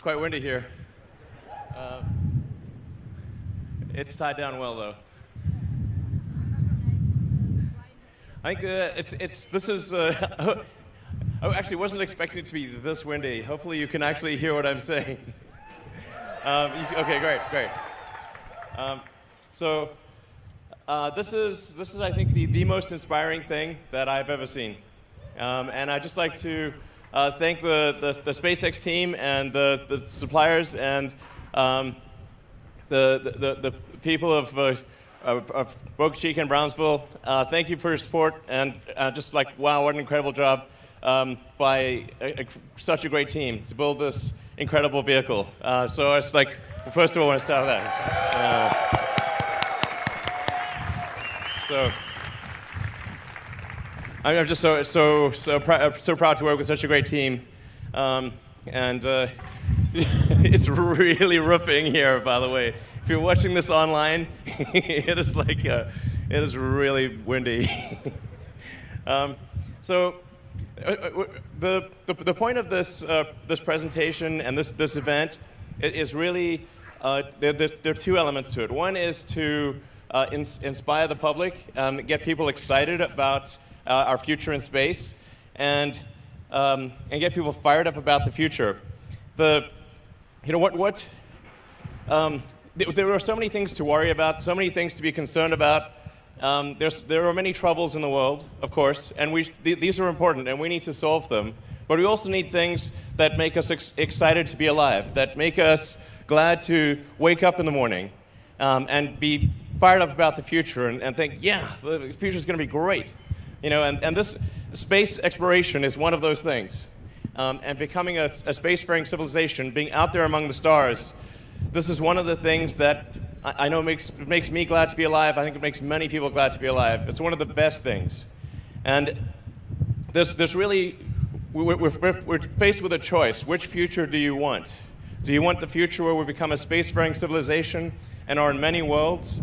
quite windy here. It's tied down well, though. I think this is. I actually wasn't expecting it to be this windy. Hopefully, you can actually hear what I'm saying. Okay, great. So this is I think the most inspiring thing that I've ever seen, and I'd just like to thank the SpaceX team and the suppliers and the people of Boca Chica and Brownsville. Thank you for your support, and just like, wow, what an incredible job by such a great team to build this incredible vehicle. So it's like, first of all, I want to start with that. So I'm just so proud to work with such a great team, and it's really ripping here, by the way. If you're watching this online, it is really windy. So the point of this presentation and this event is really there are two elements to it. One is to inspire the public, get people excited about our future in space, and get people fired up about the future. There are so many things to worry about, so many things to be concerned about. There are many troubles in the world, of course, and these are important, and we need to solve them. But we also need things that make us excited to be alive, that make us glad to wake up in the morning, and be fired up about the future, and think, yeah, the future is going to be great. And this space exploration is one of those things. And becoming a spacefaring civilization, being out there among the stars, this is one of the things that I know makes me glad to be alive. I think it makes many people glad to be alive. It's one of the best things. And there's really, we're faced with a choice. Which future do you want? Do you want the future where we become a spacefaring civilization and are in many worlds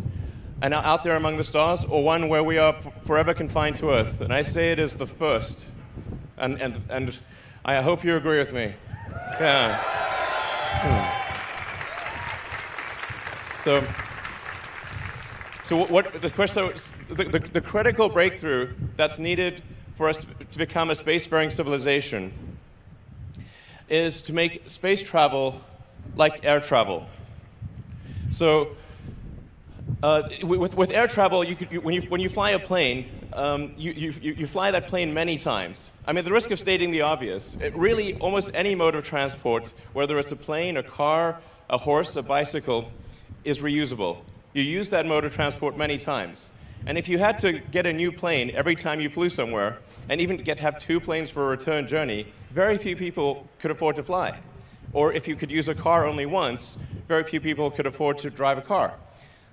and are out there among the stars, or one where we are forever confined to Earth? And I say it is the first. And I hope you agree with me. Yeah. So what the question? The critical breakthrough that's needed for us to become a spacefaring civilization is to make space travel like air travel. So with air travel, when you fly a plane, you fly that plane many times. I mean, the risk of stating the obvious, really almost any mode of transport, whether it's a plane, a car, a horse, a bicycle, is reusable. You use that mode of transport many times. And if you had to get a new plane every time you flew somewhere, and even have two planes for a return journey, very few people could afford to fly. Or if you could use a car only once, very few people could afford to drive a car.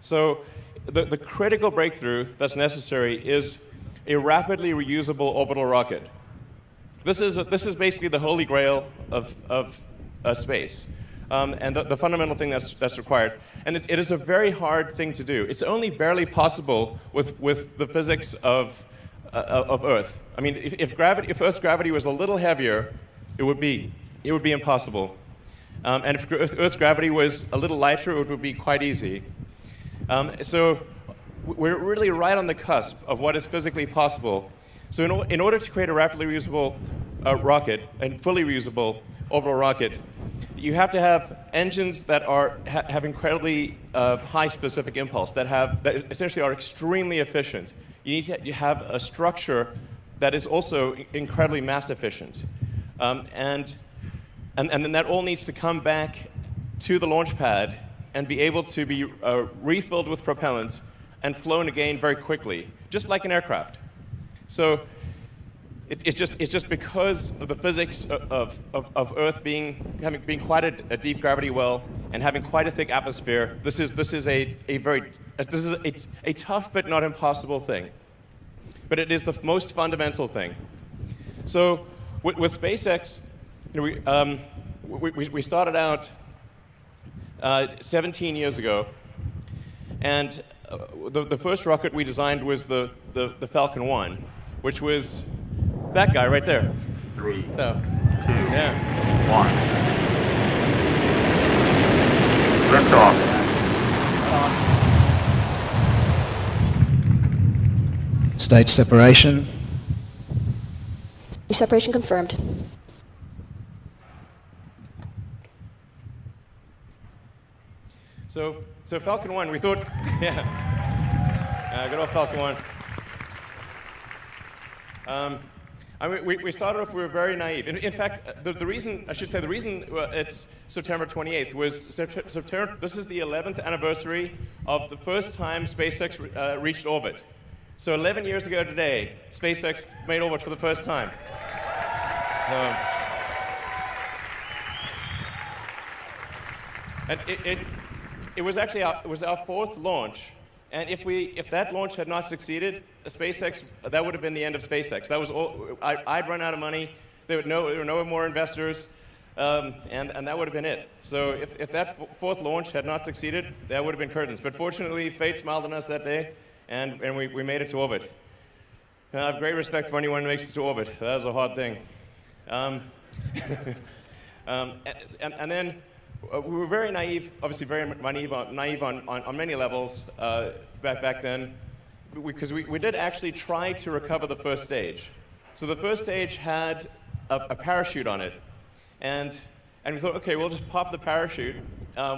So the critical breakthrough that's necessary is a rapidly reusable orbital rocket. This is basically the holy grail of space. And the fundamental thing that's required. And it is a very hard thing to do. It's only barely possible with the physics of Earth. I mean, if Earth's gravity was a little heavier, it would be impossible. And if Earth's gravity was a little lighter, it would be quite easy. So we're really right on the cusp of what is physically possible. So in order to create a rapidly reusable rocket and fully reusable orbital rocket, you have to have engines that have incredibly high specific impulse, that essentially are extremely efficient. You need to have a structure that is also incredibly mass efficient. And then that all needs to come back to the launch pad and be able to be refilled with propellant and flown again very quickly, just like an aircraft. So it's just because of the physics of Earth being quite a deep gravity well and having quite a thick atmosphere. This is a tough but not impossible thing. But it is the most fundamental thing. So with SpaceX, we started out 17 years ago, and the first rocket we designed was the Falcon 1, which was that guy right there. 3, so, 2, yeah. 1. Liftoff. Stage separation. Separation confirmed. So Falcon 1, we thought, good old Falcon 1. I mean, we started off, we were very naive. In fact, the reason, I should say, the reason it's September 28th was September, this is the 11th anniversary of the first time SpaceX reached orbit. So 11 years ago today, SpaceX made orbit for the first time. And it was actually our fourth launch. And if that launch had not succeeded, SpaceX, that would have been the end of SpaceX. That was all, I'd run out of money. There were no more investors, and that would have been it. So if that fourth launch had not succeeded, that would have been curtains. But fortunately, fate smiled on us that day, and we made it to orbit. And I have great respect for anyone who makes it to orbit. That was a hard thing. And then we were very naive, obviously very naive on many levels back then, because we did actually try to recover the first stage. So the first stage had a parachute on it, and we thought, okay, we'll just pop the parachute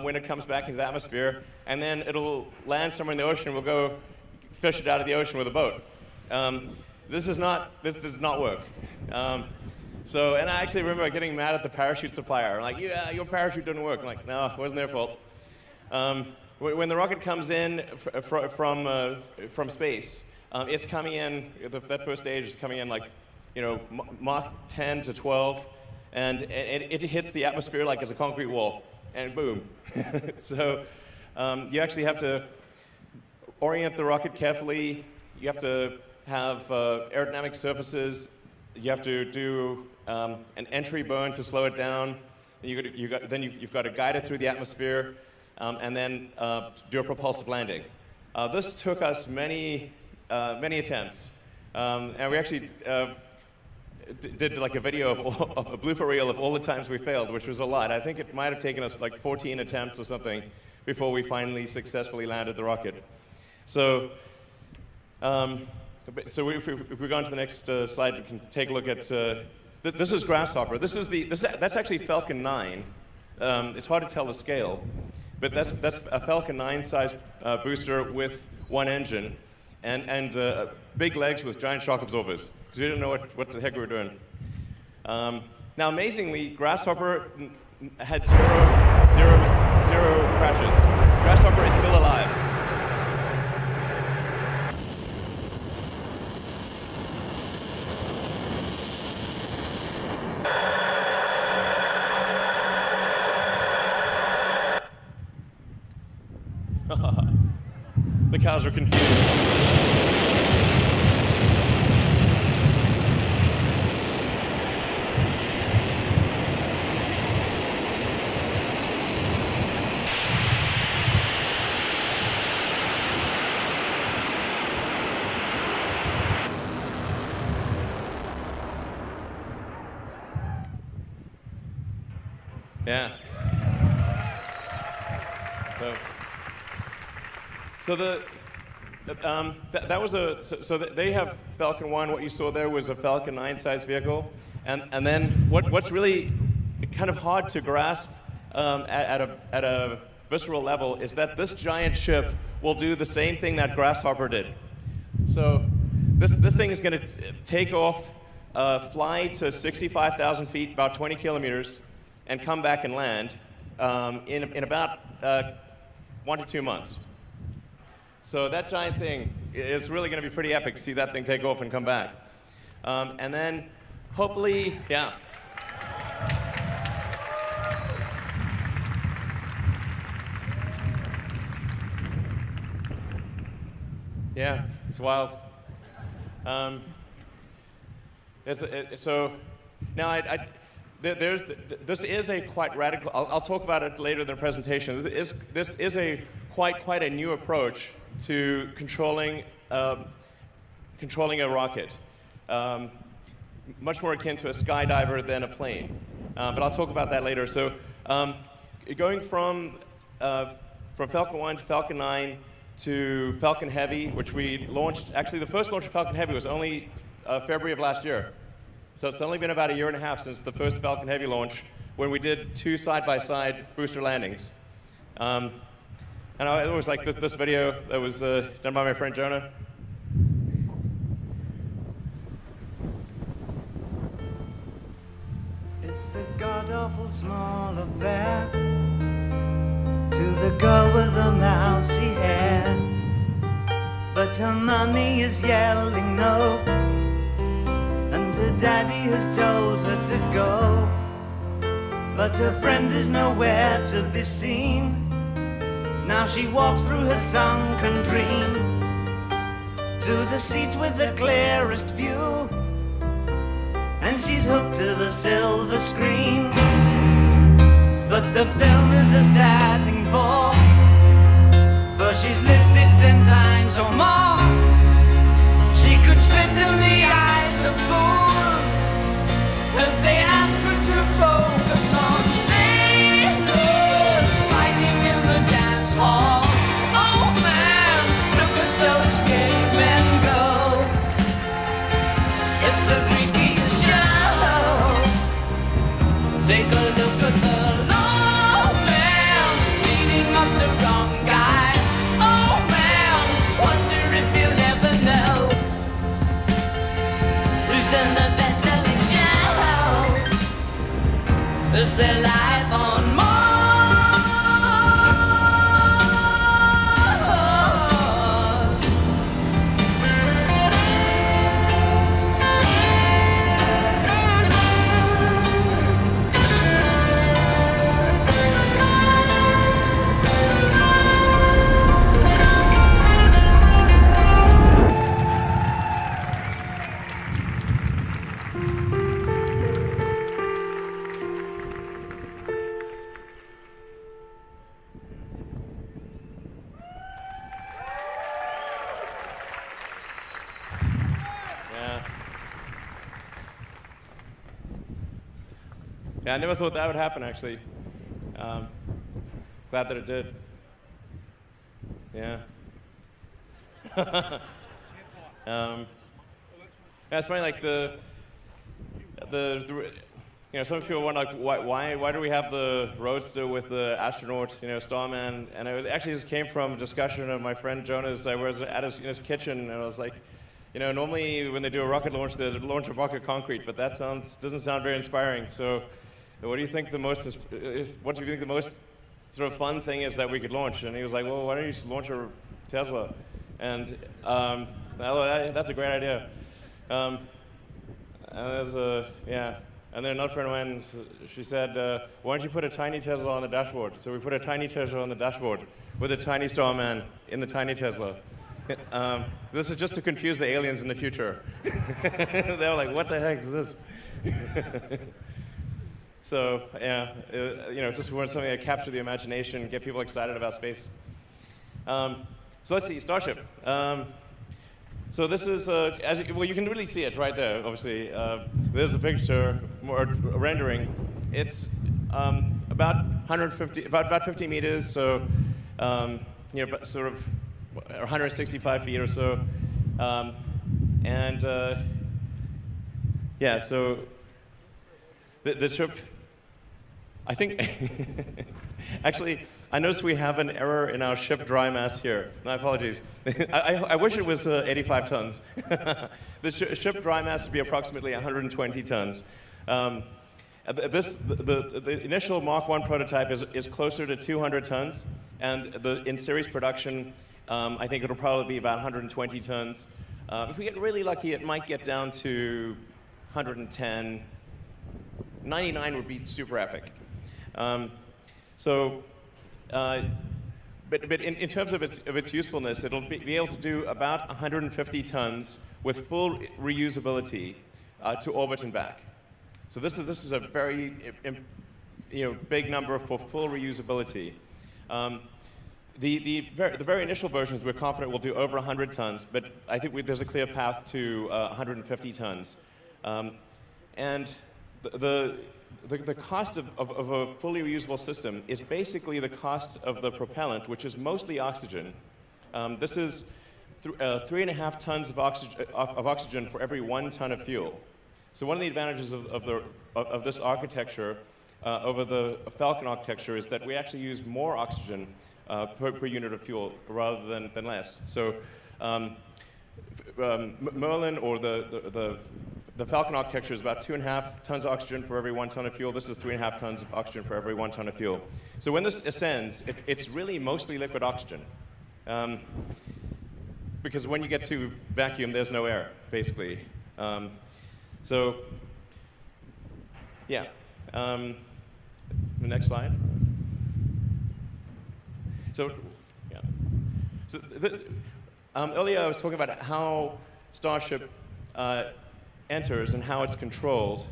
when it comes back into the atmosphere, and then it'll land somewhere in the ocean. We'll go fish it out of the ocean with a boat. This does not work. So, and I actually remember getting mad at the parachute supplier. Like, yeah, your parachute didn't work. I'm like, no, it wasn't their fault. When the rocket comes in from space, it's coming in, that first stage is coming in like, Mach 10 to 12, and it hits the atmosphere like it's a concrete wall, and boom. So you actually have to orient the rocket carefully. You have to have aerodynamic surfaces. You have to do an entry burn to slow it down. Then you've got to guide it through the atmosphere, and then do a propulsive landing. This took us many attempts, and we actually did like a video of a blooper reel of all the times we failed, which was a lot. I think it might have taken us like 14 attempts or something before we finally successfully landed the rocket. So. So if we go on to the next slide, we can take a look at, this is Grasshopper. That's actually Falcon 9. It's hard to tell the scale, but that's a Falcon 9 size booster with one engine and big legs with giant shock absorbers, because we didn't know what the heck we were doing. Now amazingly, Grasshopper had zero crashes. Grasshopper is still alive. The cows are confused. Yeah. So they have Falcon 1. What you saw there was a Falcon 9 size vehicle, and then what's really kind of hard to grasp at a visceral level is that this giant ship will do the same thing that Grasshopper did. So this thing is going to take off, fly to 65,000 feet, about 20 kilometers, and come back and land in about 1 to 2 months. So that giant thing is really going to be pretty epic to see that thing take off and come back. And then hopefully, yeah. Yeah, it's wild. So now this is a quite radical. I'll talk about it later in the presentation. This is a quite a new approach to controlling a rocket, much more akin to a skydiver than a plane. But I'll talk about that later. So going from from Falcon 1 to Falcon 9 to Falcon Heavy, which we launched. Actually, the first launch of Falcon Heavy was only February of last year. So it's only been about a year and a half since the first Falcon Heavy launch, when we did 2 side-by-side booster landings. And I always like this video that was done by my friend Jonah. It's a god-awful small affair to the girl with the mousy hair, but her mummy is yelling no, and her daddy has told her to go, but her friend is nowhere to be seen. Now she walks through her sunken dream to the seat with the clearest view, and she's hooked to the silver screen. But the film is a sad thing for she's lived it 10 times or more. She could spit in the eyes of fools as they ask her to focus on sailors fighting in the dance hall. Oh man, look at those cavemen go. It's the freakiest show. Take a look at the low man beating up the wrong guy. Oh man, wonder if you'll ever know who's in the best-selling show. Is there life on Mars? Yeah, I never thought that would happen, actually. Glad that it did. Yeah. Yeah, it's funny, like the you know, some people wonder, like, why do we have the Roadster with the astronaut, you know, Starman? And it was actually just came from a discussion of my friend Jonas. I was at his kitchen, and I was like, you know, normally when they do a rocket launch, they launch a rocket concrete, but that doesn't sound very inspiring. So, what do you think the most sort of fun thing is that we could launch? And he was like, well, why don't you just launch a Tesla? And that's a great idea. And then another friend of mine, she said, why don't you put a tiny Tesla on the dashboard? So we put a tiny Tesla on the dashboard with a tiny Starman in the tiny Tesla. This is just to confuse the aliens in the future. They were like, what the heck is this? So, yeah, you know, just want something to capture the imagination, get people excited about space. So let's see, Starship. So this is, well, you can really see it right there, obviously. There's the picture, more rendering. It's about 50 meters, so, you know, sort of 165 feet or so. Yeah, so the ship, I think, actually, I noticed we have an error in our ship dry mass here. My apologies. I wish it was 85 tons. The ship dry mass would be approximately 120 tons. The initial Mark I prototype is closer to 200 tons, and in series production, I think it'll probably be about 120 tons. If we get really lucky, it might get down to 110. 99 would be super epic. But in terms of its usefulness, it'll be able to do about 150 tons with full reusability to orbit and back. So this is a very big number for full reusability. The very initial versions we're confident will do over 100 tons, but I think there's a clear path to 150 tons. And the cost of a fully reusable system is basically the cost of the propellant, which is mostly oxygen. This is 3.5 tons of oxygen for every 1 ton of fuel. So one of the advantages of this architecture over the Falcon architecture is that we actually use more oxygen per unit of fuel rather than less. So Merlin, or the Falcon architecture, is about 2.5 tons of oxygen for every 1 ton of fuel. This is 3.5 tons of oxygen for every 1 ton of fuel. So when this ascends, it's really mostly liquid oxygen. Because when you get to vacuum, there's no air, basically. So, yeah. The next slide. So, yeah. So earlier I was talking about how Starship enters and how it's controlled.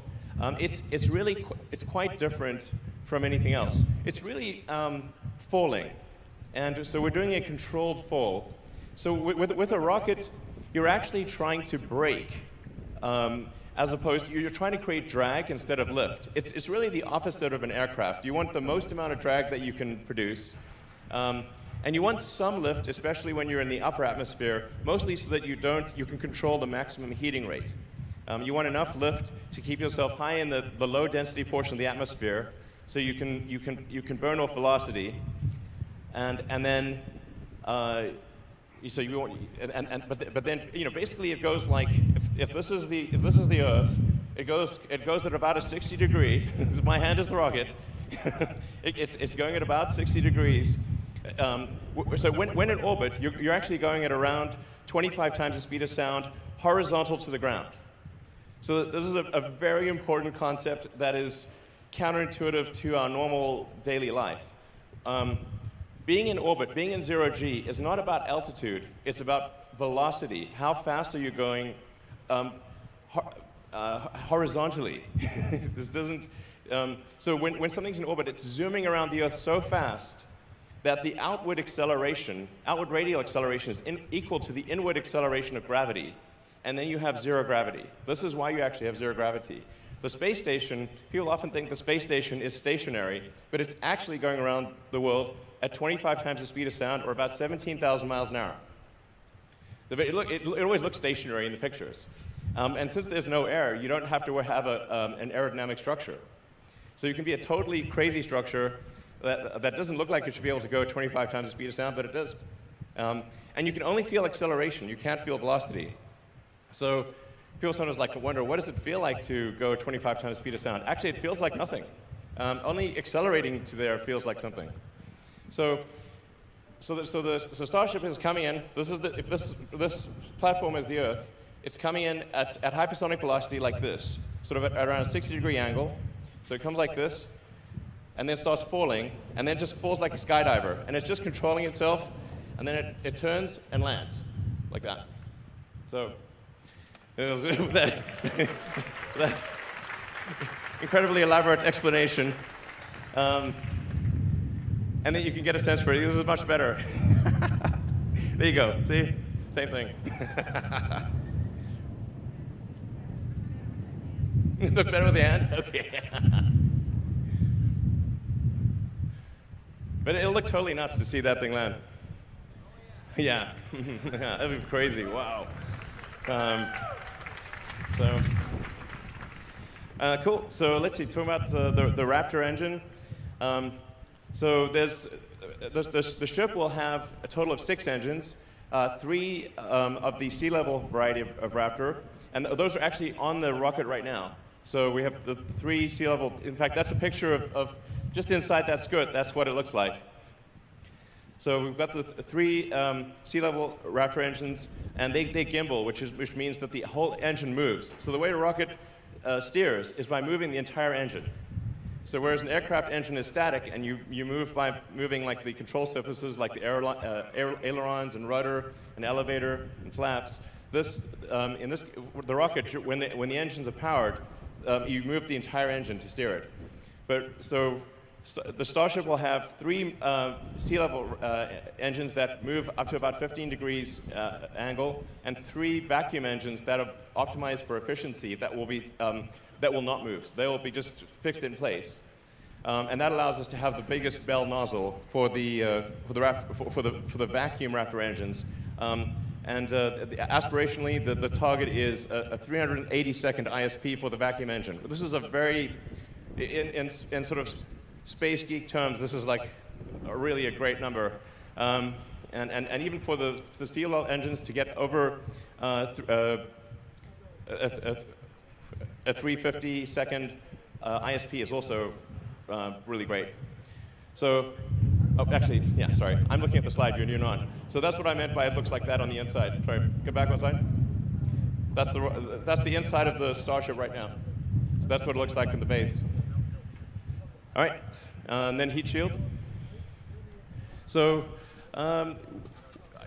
It's quite different from anything else. It's really falling, and so we're doing a controlled fall. So with a rocket, you're actually trying to brake, as opposed to you're trying to create drag instead of lift. It's really the opposite of an aircraft. You want the most amount of drag that you can produce. And you want some lift, especially when you're in the upper atmosphere, mostly so that you can control the maximum heating rate. You want enough lift to keep yourself high in the low density portion of the atmosphere, so you can burn off velocity, and then so you want, but then basically it goes like, if this is the Earth, it goes at about a 60 degree. My hand is the rocket. It's going at about 60 degrees. So when in orbit, you're actually going at around 25 times the speed of sound, horizontal to the ground. So this is a very important concept that is counterintuitive to our normal daily life. Being in orbit, being in 0G, is not about altitude. It's about velocity. How fast are you going horizontally? This doesn't. So when something's in orbit, it's zooming around the Earth so fast that the outward radial acceleration, is equal to the inward acceleration of gravity, and then you have zero gravity. This is why you actually have zero gravity. The space station, people often think the space station is stationary, but it's actually going around the world at 25 times the speed of sound, or about 17,000 miles an hour. It always looks stationary in the pictures. And since there's no air, you don't have to have an aerodynamic structure. So you can be a totally crazy structure that doesn't look like it should be able to go 25 times the speed of sound, but it does. And you can only feel acceleration. You can't feel velocity. So people sometimes wonder, what does it feel like to go 25 times the speed of sound? Actually, it feels like nothing. Only accelerating to there feels like something. So Starship is coming in. If this platform is the Earth, it's coming in at hypersonic velocity like this, sort of at around a 60-degree angle. So it comes like this, and then starts falling, and then just falls like a skydiver, and it's just controlling itself, and then it turns and lands like that. So that's incredibly elaborate explanation. And then you can get a sense for it. This is much better. There you go. See? Same thing. Look better with the hand? Okay. But it'll look totally nuts to see that thing land. Yeah. That'd be crazy. Wow. Cool. So let's see. Talking about the Raptor engine. So the ship will have a total of 6 engines, 3 of the sea level variety of Raptor, and those are actually on the rocket right now. So we have the 3 sea level. In fact, that's a picture of just inside that skirt. That's what it looks like. So we've got the 3 sea level Raptor engines, and they gimbal, which means that the whole engine moves. So the way a rocket steers is by moving the entire engine. So whereas an aircraft engine is static, and you move by moving like the control surfaces, like the ailerons and rudder and elevator and flaps, the rocket, when the engines are powered, you move the entire engine to steer it. But so the Starship will have 3 sea level engines that move up to about 15 degrees angle, and 3 vacuum engines that are optimized for efficiency that will be that will not move. So they will be just fixed in place. And that allows us to have the biggest bell nozzle for the vacuum Raptor engines. Aspirationally, the target is a 380-second ISP for the vacuum engine. This is a very, in sort of space geek terms, this is like really a great number. And even for the steel engines to get over a 350-second ISP is also really great. So, oh, actually, yeah, sorry. I'm looking at the slide view and you're not. So that's what I meant by it looks like that on the inside. Sorry, go back one slide. That's the inside of the Starship right now. So that's what it looks like in the base. All right, and then heat shield. So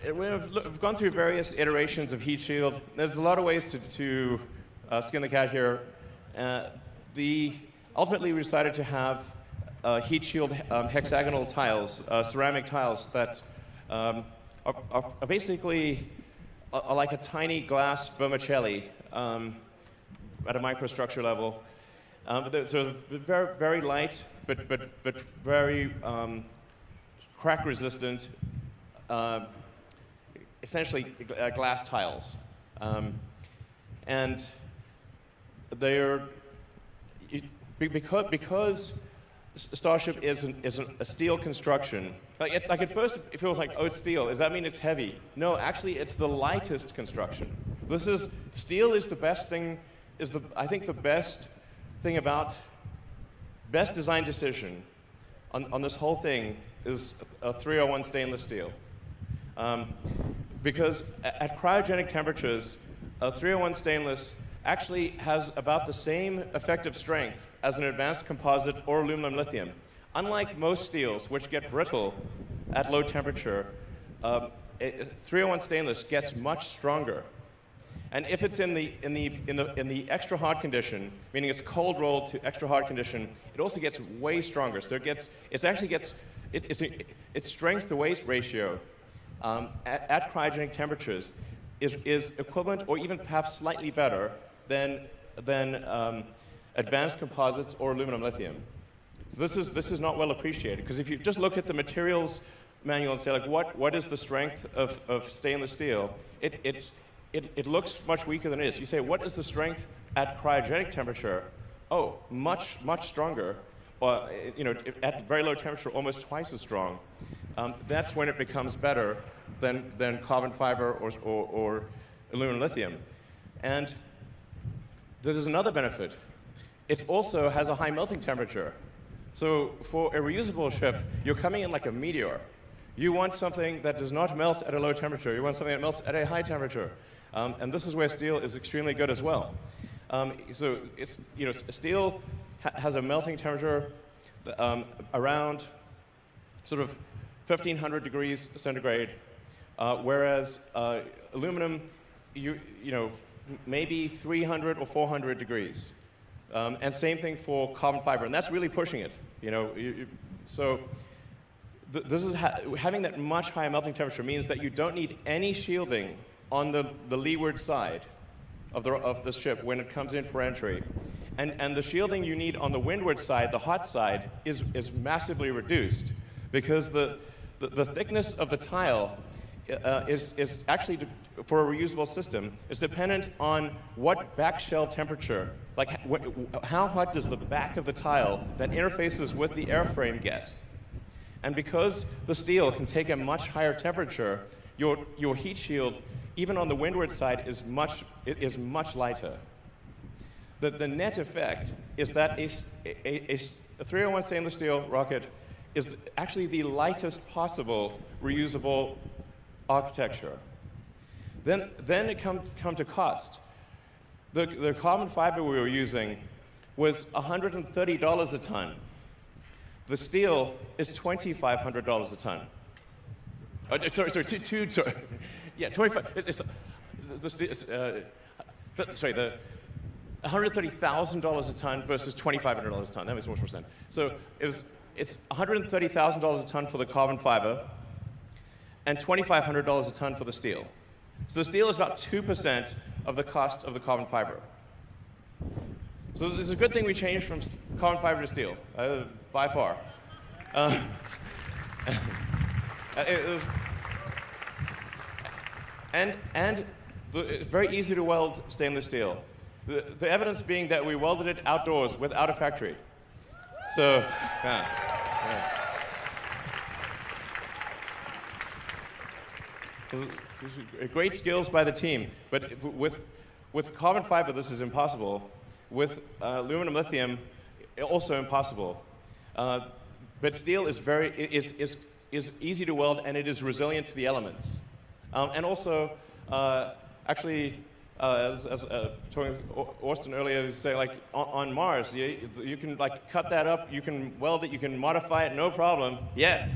we've gone through various iterations of heat shield. There's a lot of ways to skin the cat here. Ultimately, we decided to have heat shield hexagonal tiles, ceramic tiles that are basically like a tiny glass vermicelli at a microstructure level. So very, very light, but very crack resistant, essentially glass tiles. And they're, because Starship is a steel construction, like at first it feels like, oh, it's steel. Does that mean it's heavy? No, actually it's the lightest construction. Steel is the best thing, I think the best thing about, best design decision on this whole thing is a 301 stainless steel. Because at cryogenic temperatures, a 301 stainless actually has about the same effective strength as an advanced composite or aluminum lithium. Unlike most steels, which get brittle at low temperature, 301 stainless gets much stronger. And if it's in the extra hot condition, meaning it's cold rolled to extra hot condition, it also gets way stronger. So its strength to weight ratio at cryogenic temperatures is equivalent or even perhaps slightly better than advanced composites or aluminum lithium. So this is not well appreciated, because if you just look at the materials manual and say, like, what is the strength of stainless steel, it looks much weaker than it is. You say, what is the strength at cryogenic temperature? Oh, much stronger, or at very low temperature, almost twice as strong. That's when it becomes better than carbon fiber or aluminum lithium. And there's another benefit. It also has a high melting temperature. So for a reusable ship, you're coming in like a meteor. You want something that does not melt at a low temperature. You want something that melts at a high temperature. And this is where steel is extremely good as well. So it's, steel has a melting temperature around sort of 1,500 degrees centigrade, whereas aluminum, maybe 300 or 400 degrees. And same thing for carbon fiber, and that's really pushing it. Having that much higher melting temperature means that you don't need any shielding on the leeward side of the ship when it comes in for entry. And the shielding you need on the windward side, the hot side, is massively reduced, because the thickness of the tile is actually, for a reusable system, is dependent on what back shell temperature, like how hot does the back of the tile that interfaces with the airframe get. And because the steel can take a much higher temperature, your heat shield, even on the windward side, is much lighter. The net effect is that a 301 stainless steel rocket is actually the lightest possible reusable architecture. Then it come to cost. The carbon fiber we were using was $130 a ton. The steel is $2,500 a ton. Sorry. Yeah, 25. The $130,000 a ton versus $2,500 a ton. That makes more sense. So it's $130,000 a ton for the carbon fiber, and $2,500 a ton for the steel. So the steel is about 2% of the cost of the carbon fiber. So it's a good thing we changed from carbon fiber to steel, by far. It was, and it's very easy to weld stainless steel. The evidence being that we welded it outdoors without a factory. So, yeah. Great skills by the team, but with carbon fiber, this is impossible. With aluminum lithium, also impossible. But steel is is easy to weld, and it is resilient to the elements. And also, actually, as talking to Austin earlier, he was saying, like on Mars, you can like cut that up, you can weld it, you can modify it, no problem. Yeah,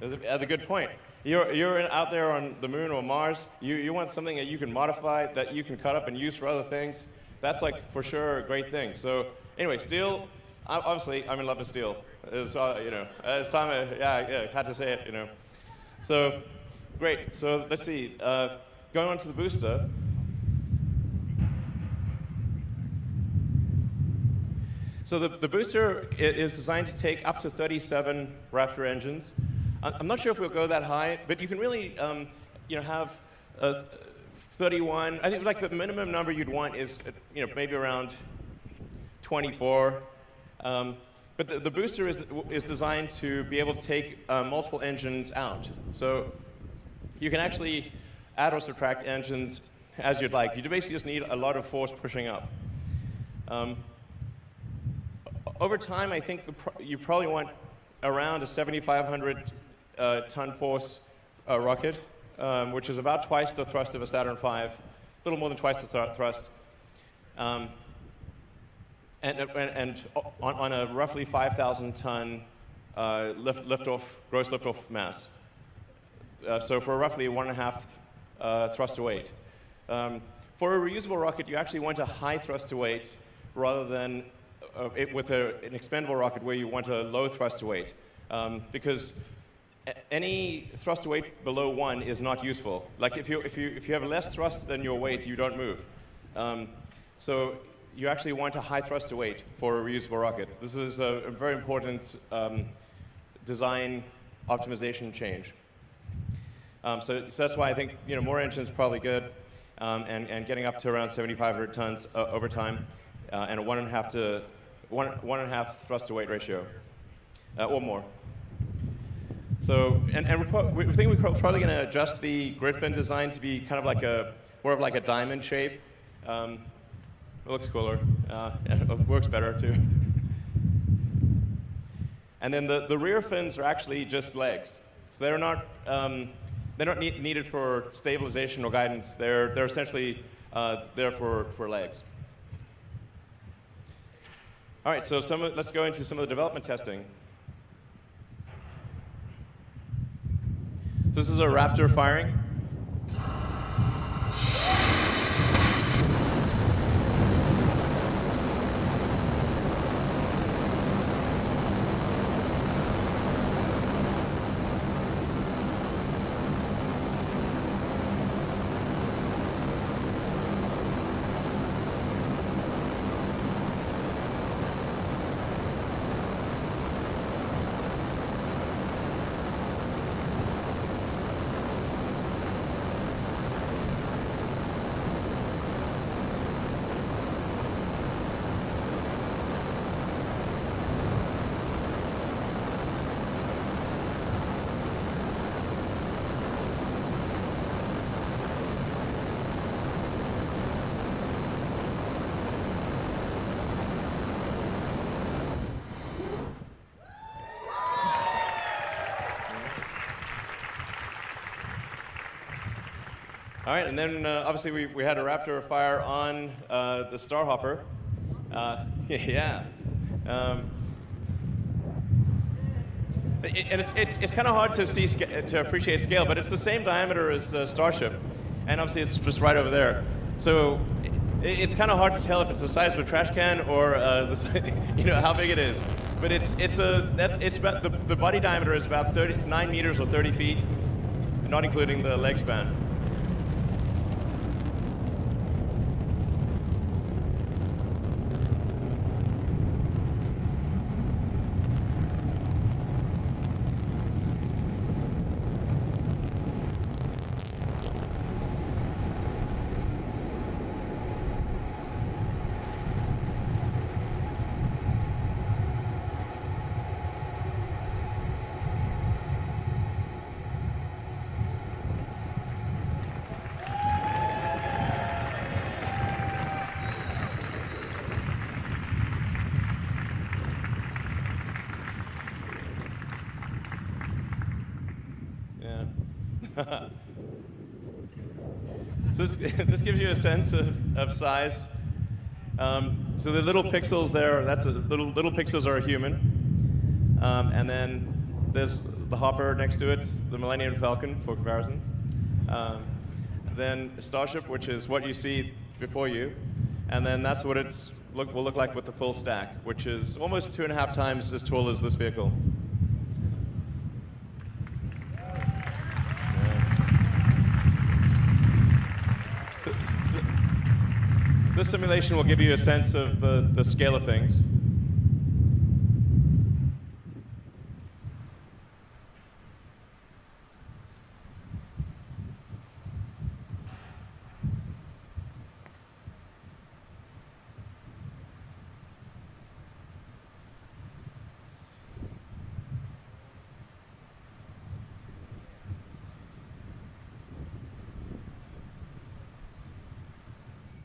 that's a good point. You're out there on the moon or Mars. You want something that you can modify, that you can cut up and use for other things. That's like for sure a great thing. So anyway, steel. Obviously, I'm in love with steel. It's time. I had to say it. So great. So let's see. Going on to the booster. So the booster is designed to take up to 37 Raptor engines. I'm not sure if we'll go that high, but you can really, have 31. I think like the minimum number you'd want is, maybe around 24. But the booster is designed to be able to take multiple engines out. So you can actually add or subtract engines as you'd like. You basically just need a lot of force pushing up. Over time, I think you probably want around a 7,500 ton force rocket, which is about twice the thrust of a Saturn V, a little more than twice the thrust, and on a roughly 5,000 ton gross liftoff mass. So for roughly 1.5 thrust to weight. For a reusable rocket, you actually want a high thrust to weight rather than with an expendable rocket where you want a low thrust to weight, because any thrust to weight below 1 is not useful. Like if you have less thrust than your weight, you don't move. So you actually want a high thrust to weight for a reusable rocket. This is a very important design optimization change. So that's why I think more engines is probably good, and getting up to around 7,500 tons over time, and a 1.5 thrust to weight ratio, or more. So, and we think we're probably going to adjust the grid fin design to be kind of like more of like a diamond shape. It looks cooler. It works better too. And then the rear fins are actually just legs. So they're not needed for stabilization or guidance. They're essentially there for legs. All right, so let's go into some of the development testing. This is a Raptor firing. All right, and then obviously we had a Raptor fire on the Starhopper. Yeah. And it's kind of hard to see to appreciate scale, but it's the same diameter as Starship, and obviously it's just right over there. So it's kind of hard to tell if it's the size of a trash can or how big it is. But it's about the body diameter is about 9 meters or 30 feet, not including the leg span. So this gives you a sense of size. So the little pixels there, little pixels are a human. And then there's the Hopper next to it, the Millennium Falcon for comparison. Then Starship, which is what you see before you. And then that's what it will look like with the full stack, which is almost 2.5 times as tall as this vehicle. This simulation will give you a sense of the scale of things.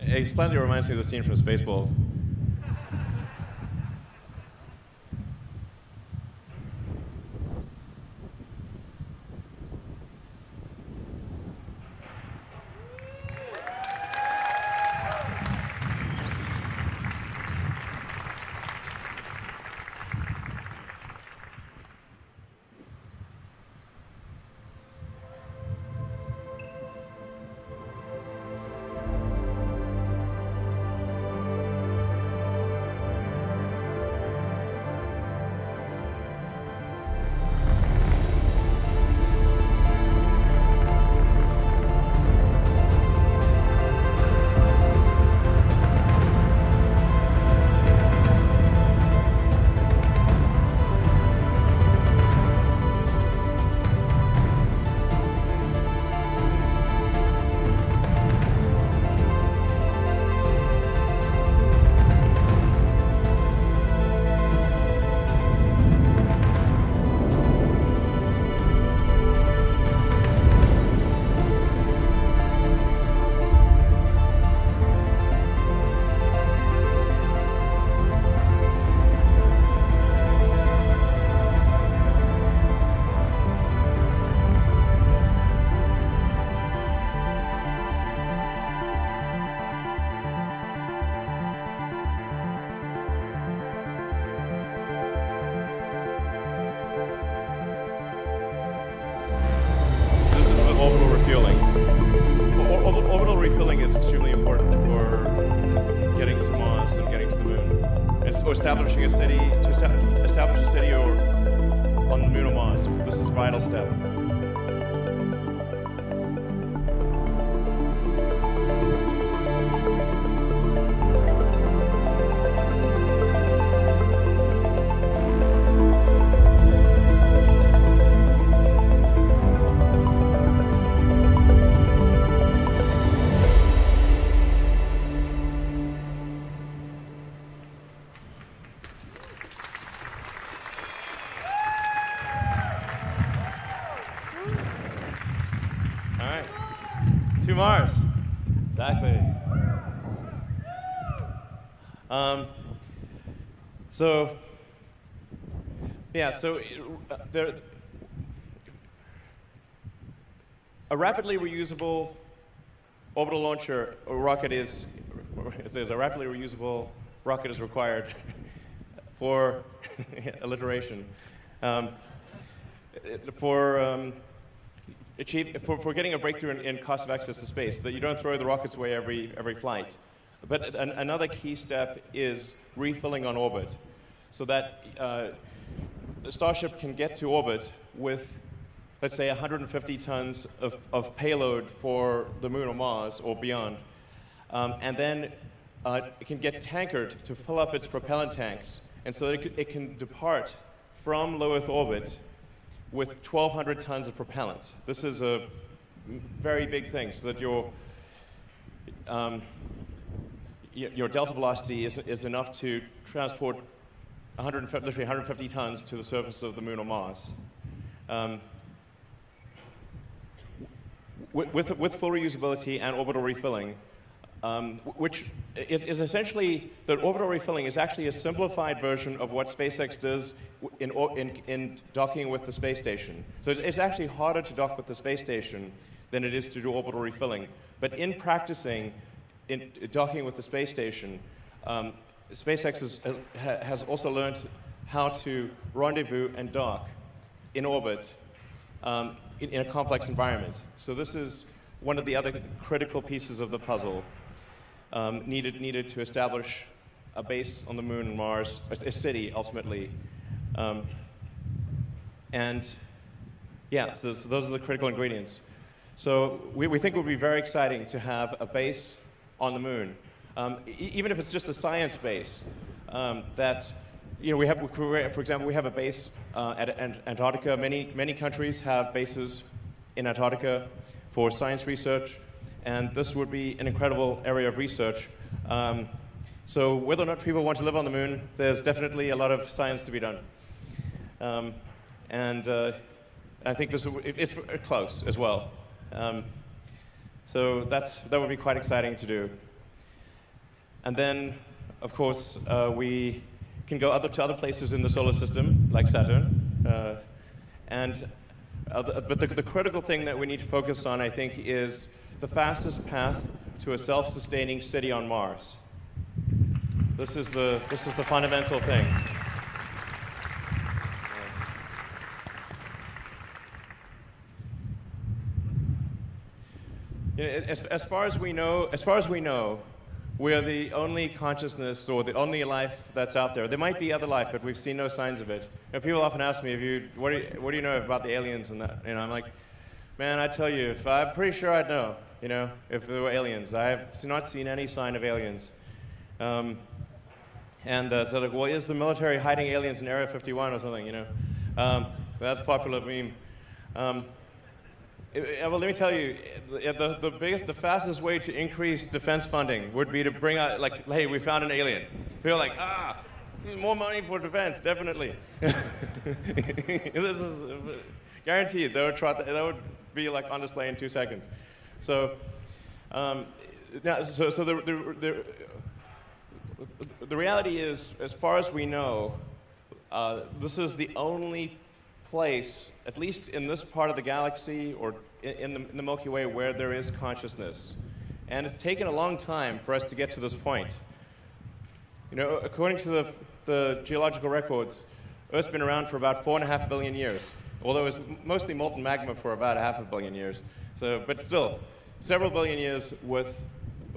It slightly reminds me of the scene from Spaceballs. Orbital refueling. Orbital refueling is extremely important for getting to Mars and getting to the Moon. Or establishing a city, establish a city or on the Moon or Mars. This is a vital step. All right, to Mars, exactly. So there, a rapidly reusable orbital launcher or rocket is, it says a rapidly reusable rocket is required for alliteration. For getting a breakthrough in cost of access to space, that you don't throw the rockets away every flight. But another key step is refilling on orbit, so that the Starship can get to orbit with, let's say, 150 tons of payload for the Moon or Mars or beyond, and then it can get tankered to fill up its propellant tanks, and so that it can depart from low Earth orbit with 1,200 tons of propellant. This is a very big thing, so that your delta velocity is enough to transport literally 150 tons to the surface of the Moon or Mars. With full reusability and orbital refilling, which is essentially, the orbital refilling is actually a simplified version of what SpaceX does in docking with the space station. So it's actually harder to dock with the space station than it is to do orbital refilling. But in practicing in docking with the space station, SpaceX has also learned how to rendezvous and dock in orbit in a complex environment. So this is one of the other critical pieces of the puzzle needed to establish a base on the moon and Mars, a city ultimately. And yeah, so those are the critical ingredients. So we think it would be very exciting to have a base on the moon, even if it's just a science base. That, you know, we have, for example, we have a base at Antarctica. Many countries have bases in Antarctica for science research, and this would be an incredible area of research. So whether or not people want to live on the moon, there's definitely a lot of science to be done. I think it's close as well. So that would be quite exciting to do. And then, of course, we can go to other places in the solar system, like Saturn. But the critical thing that we need to focus on, I think, is the fastest path to a self-sustaining city on Mars. This is the fundamental thing. You know, as far as we know, we are the only consciousness or the only life that's out there. There might be other life, but we've seen no signs of it. You know, people often ask me, what do you know about the aliens and that? You know, I'm like, man, I tell you, I'm pretty sure I'd know. You know, if there were aliens, I have not seen any sign of aliens. So they're like, well, is the military hiding aliens in Area 51 or something? You know, that's a popular meme. Well, let me tell you, the fastest way to increase defense funding would be to bring out, like, hey, we found an alien. People are like, more money for defense, definitely. This is guaranteed. That would be like on display in 2 seconds. So, the reality is, as far as we know, this is the only place, at least in this part of the galaxy or in the Milky Way, where there is consciousness. And it's taken a long time for us to get to this point. You know, according to the geological records, Earth's been around for about 4.5 billion years, although it was mostly molten magma for about 500 million years. So, but still, several billion years with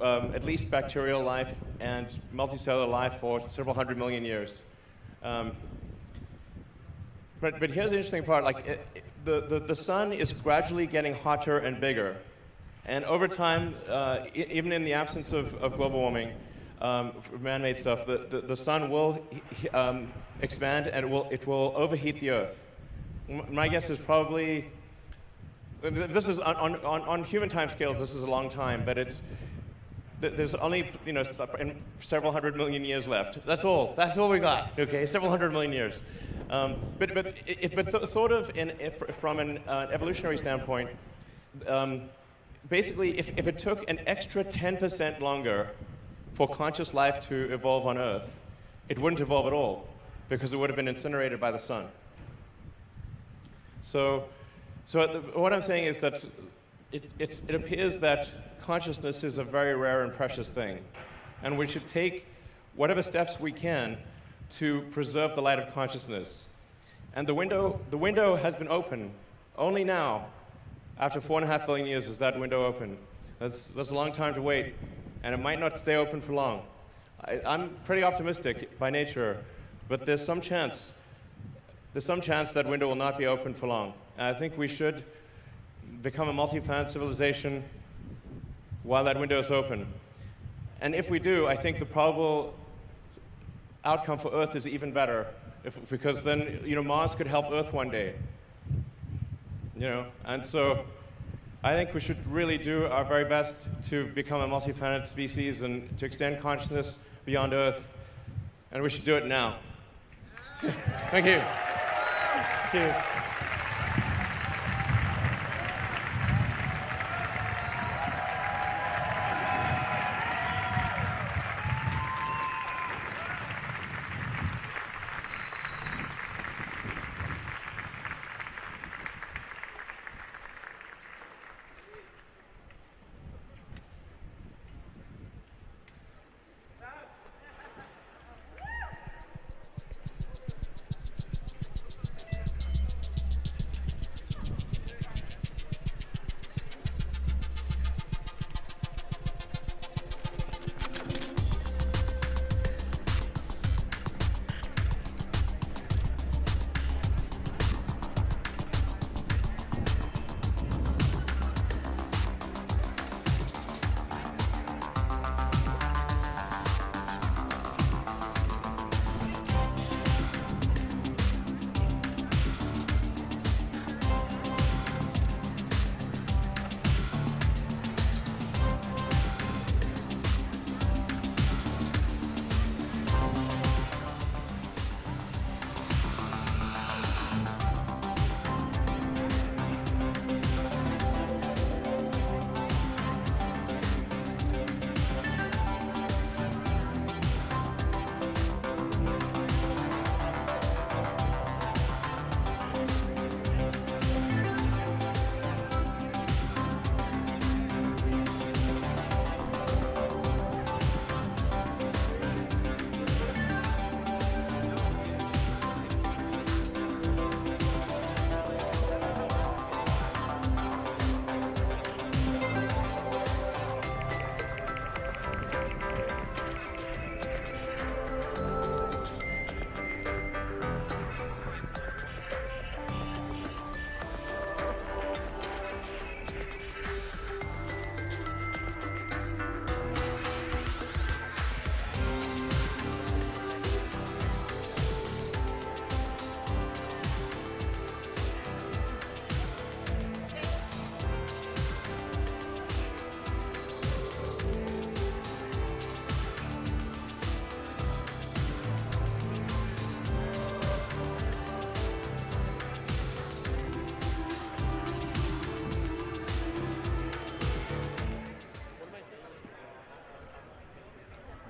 at least bacterial life and multicellular life for several 100 million years. But here's the interesting part, like the sun is gradually getting hotter and bigger. And over time, even in the absence of global warming, man-made stuff, the sun will expand and it will overheat the Earth. My guess is probably, this is on human timescales, this is a long time, but there's only, you know, several 100 million years left. That's all we got, okay, several 100 million years. But thought of from an evolutionary standpoint, basically, if it took an extra 10% longer for conscious life to evolve on Earth, it wouldn't evolve at all, because it would have been incinerated by the sun. So what I'm saying is that it appears that consciousness is a very rare and precious thing, and we should take whatever steps we can to preserve the light of consciousness. And the window has been open. Only now, after 4.5 billion years, is that window open. That's a long time to wait, and it might not stay open for long. I'm pretty optimistic by nature, but there's some chance that window will not be open for long. And I think we should become a multi-planet civilization while that window is open. And if we do, I think the probable outcome for Earth is even better, because then, you know, Mars could help Earth one day. You know, and so I think we should really do our very best to become a multi-planet species and to extend consciousness beyond Earth, and we should do it now. Thank you. Thank you.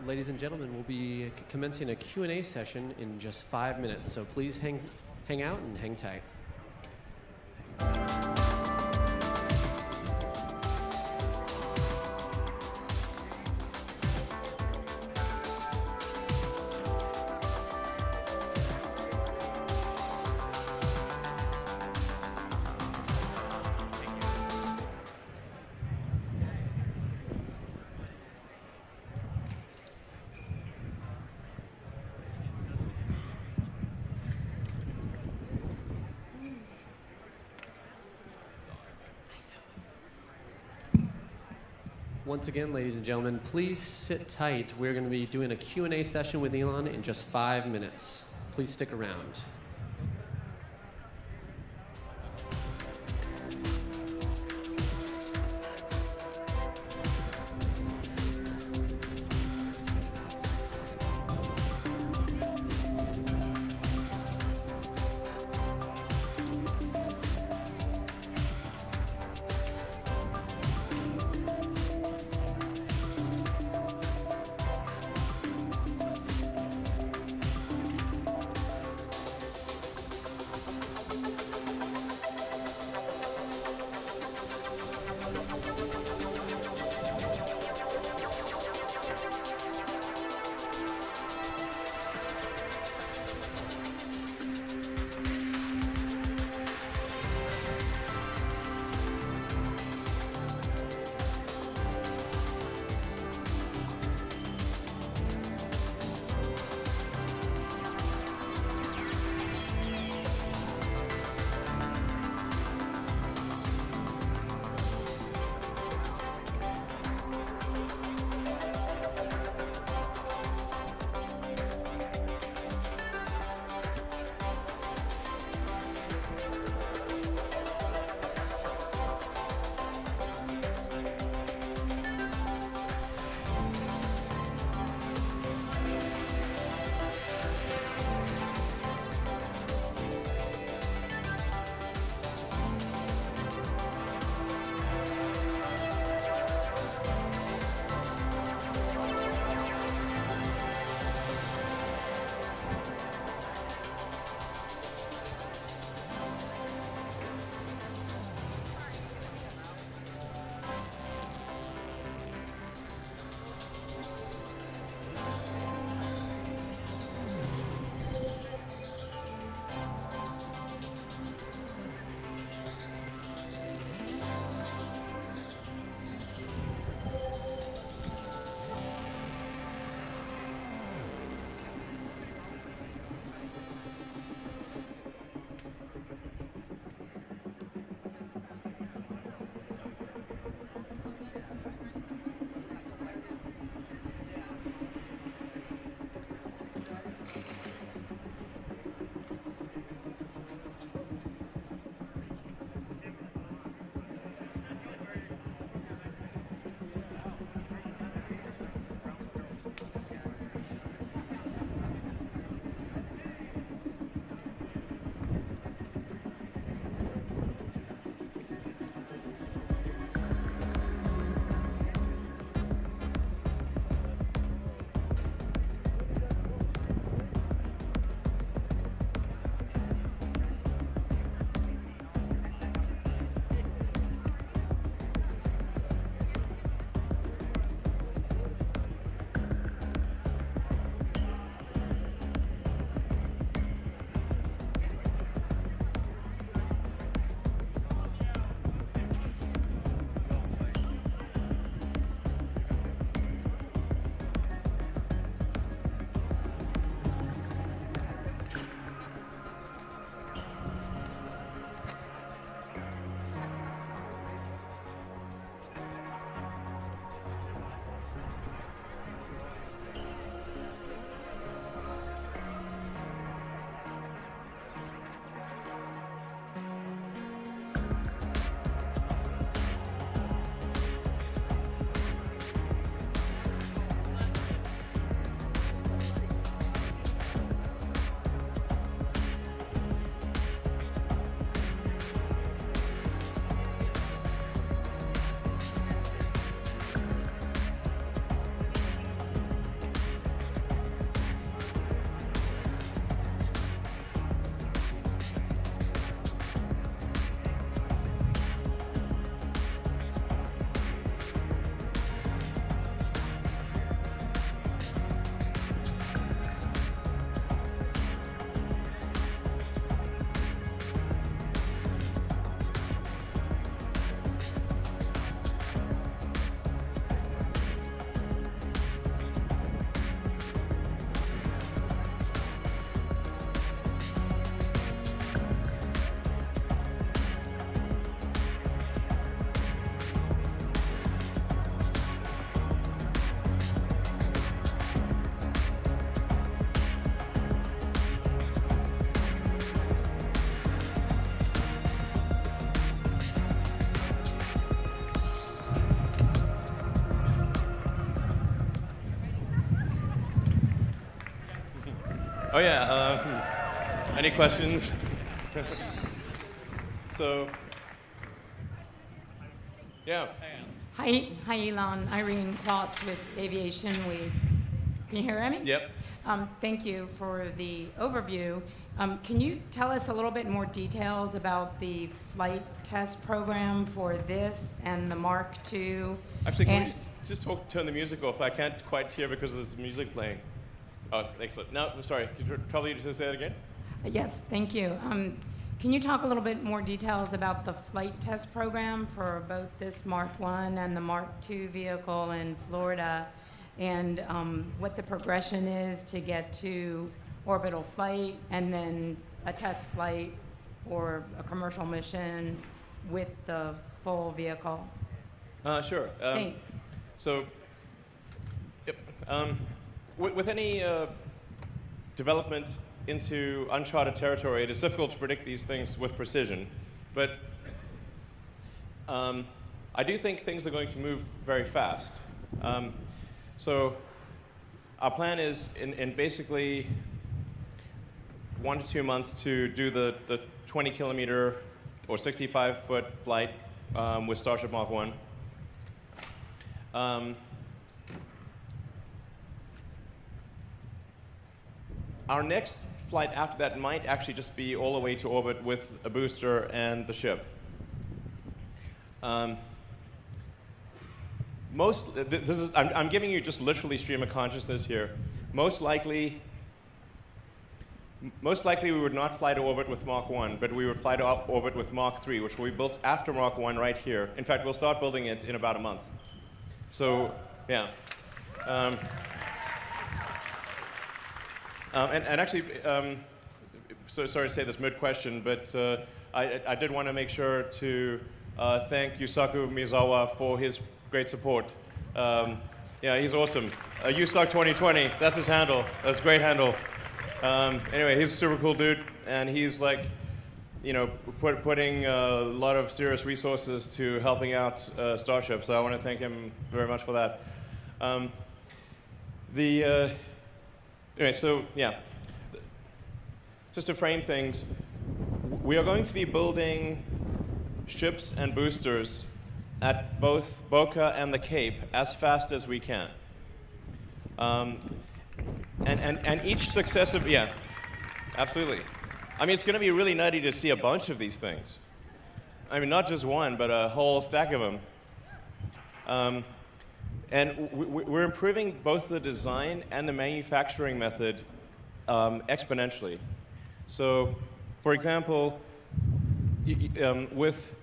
ladies and gentlemen, we'll be commencing a Q&A session in just 5 minutes, so please hang out and hang tight. Once again, ladies and gentlemen, please sit tight. We're going to be doing a Q&A session with Elon in just 5 minutes. Please stick around. Oh yeah. Any questions? So, yeah. Hi, Elon. Irene Klotz with Aviation Week. Can you hear me? Yep. Thank you for the overview. Can you tell us a little bit more details about the flight test program for this and the Mark II? Actually, can we just turn the music off? I can't quite hear because there's music playing. Oh, excellent. No, I'm sorry. Could you probably just say that again? Yes, thank you. Can you talk a little bit more details about the flight test program for both this Mark I and the Mark II vehicle in Florida, and what the progression is to get to orbital flight and then a test flight or a commercial mission with the full vehicle? Sure. Thanks. So, yep, with any development into uncharted territory, it is difficult to predict these things with precision. But I do think things are going to move very fast. So our plan is in basically 1 to 2 months to do the 20-kilometer or 65-foot flight with Starship Mark I. Our next flight after that might actually just be all the way to orbit with a booster and the ship. I'm giving you just literally stream of consciousness here. Most likely we would not fly to orbit with Mark I, but we would fly to orbit with Mark III, which will be built after Mark I right here. In fact, we'll start building it in about a month. So, yeah. And actually, so sorry to say this mid-question, but I did want to make sure to thank Yusaku Miyazawa for his great support. Yeah, he's awesome. Yusak 2020, that's his handle. That's a great handle. Anyway, he's a super cool dude, and he's like, you know, putting a lot of serious resources to helping out Starship. So I want to thank him very much for that. Anyway, so yeah, just to frame things, we are going to be building ships and boosters at both Boca and the Cape as fast as we can. And each successive, yeah, absolutely. I mean, it's going to be really nutty to see a bunch of these things. I mean, not just one, but a whole stack of them. And we're improving both the design and the manufacturing method exponentially. So, for example, with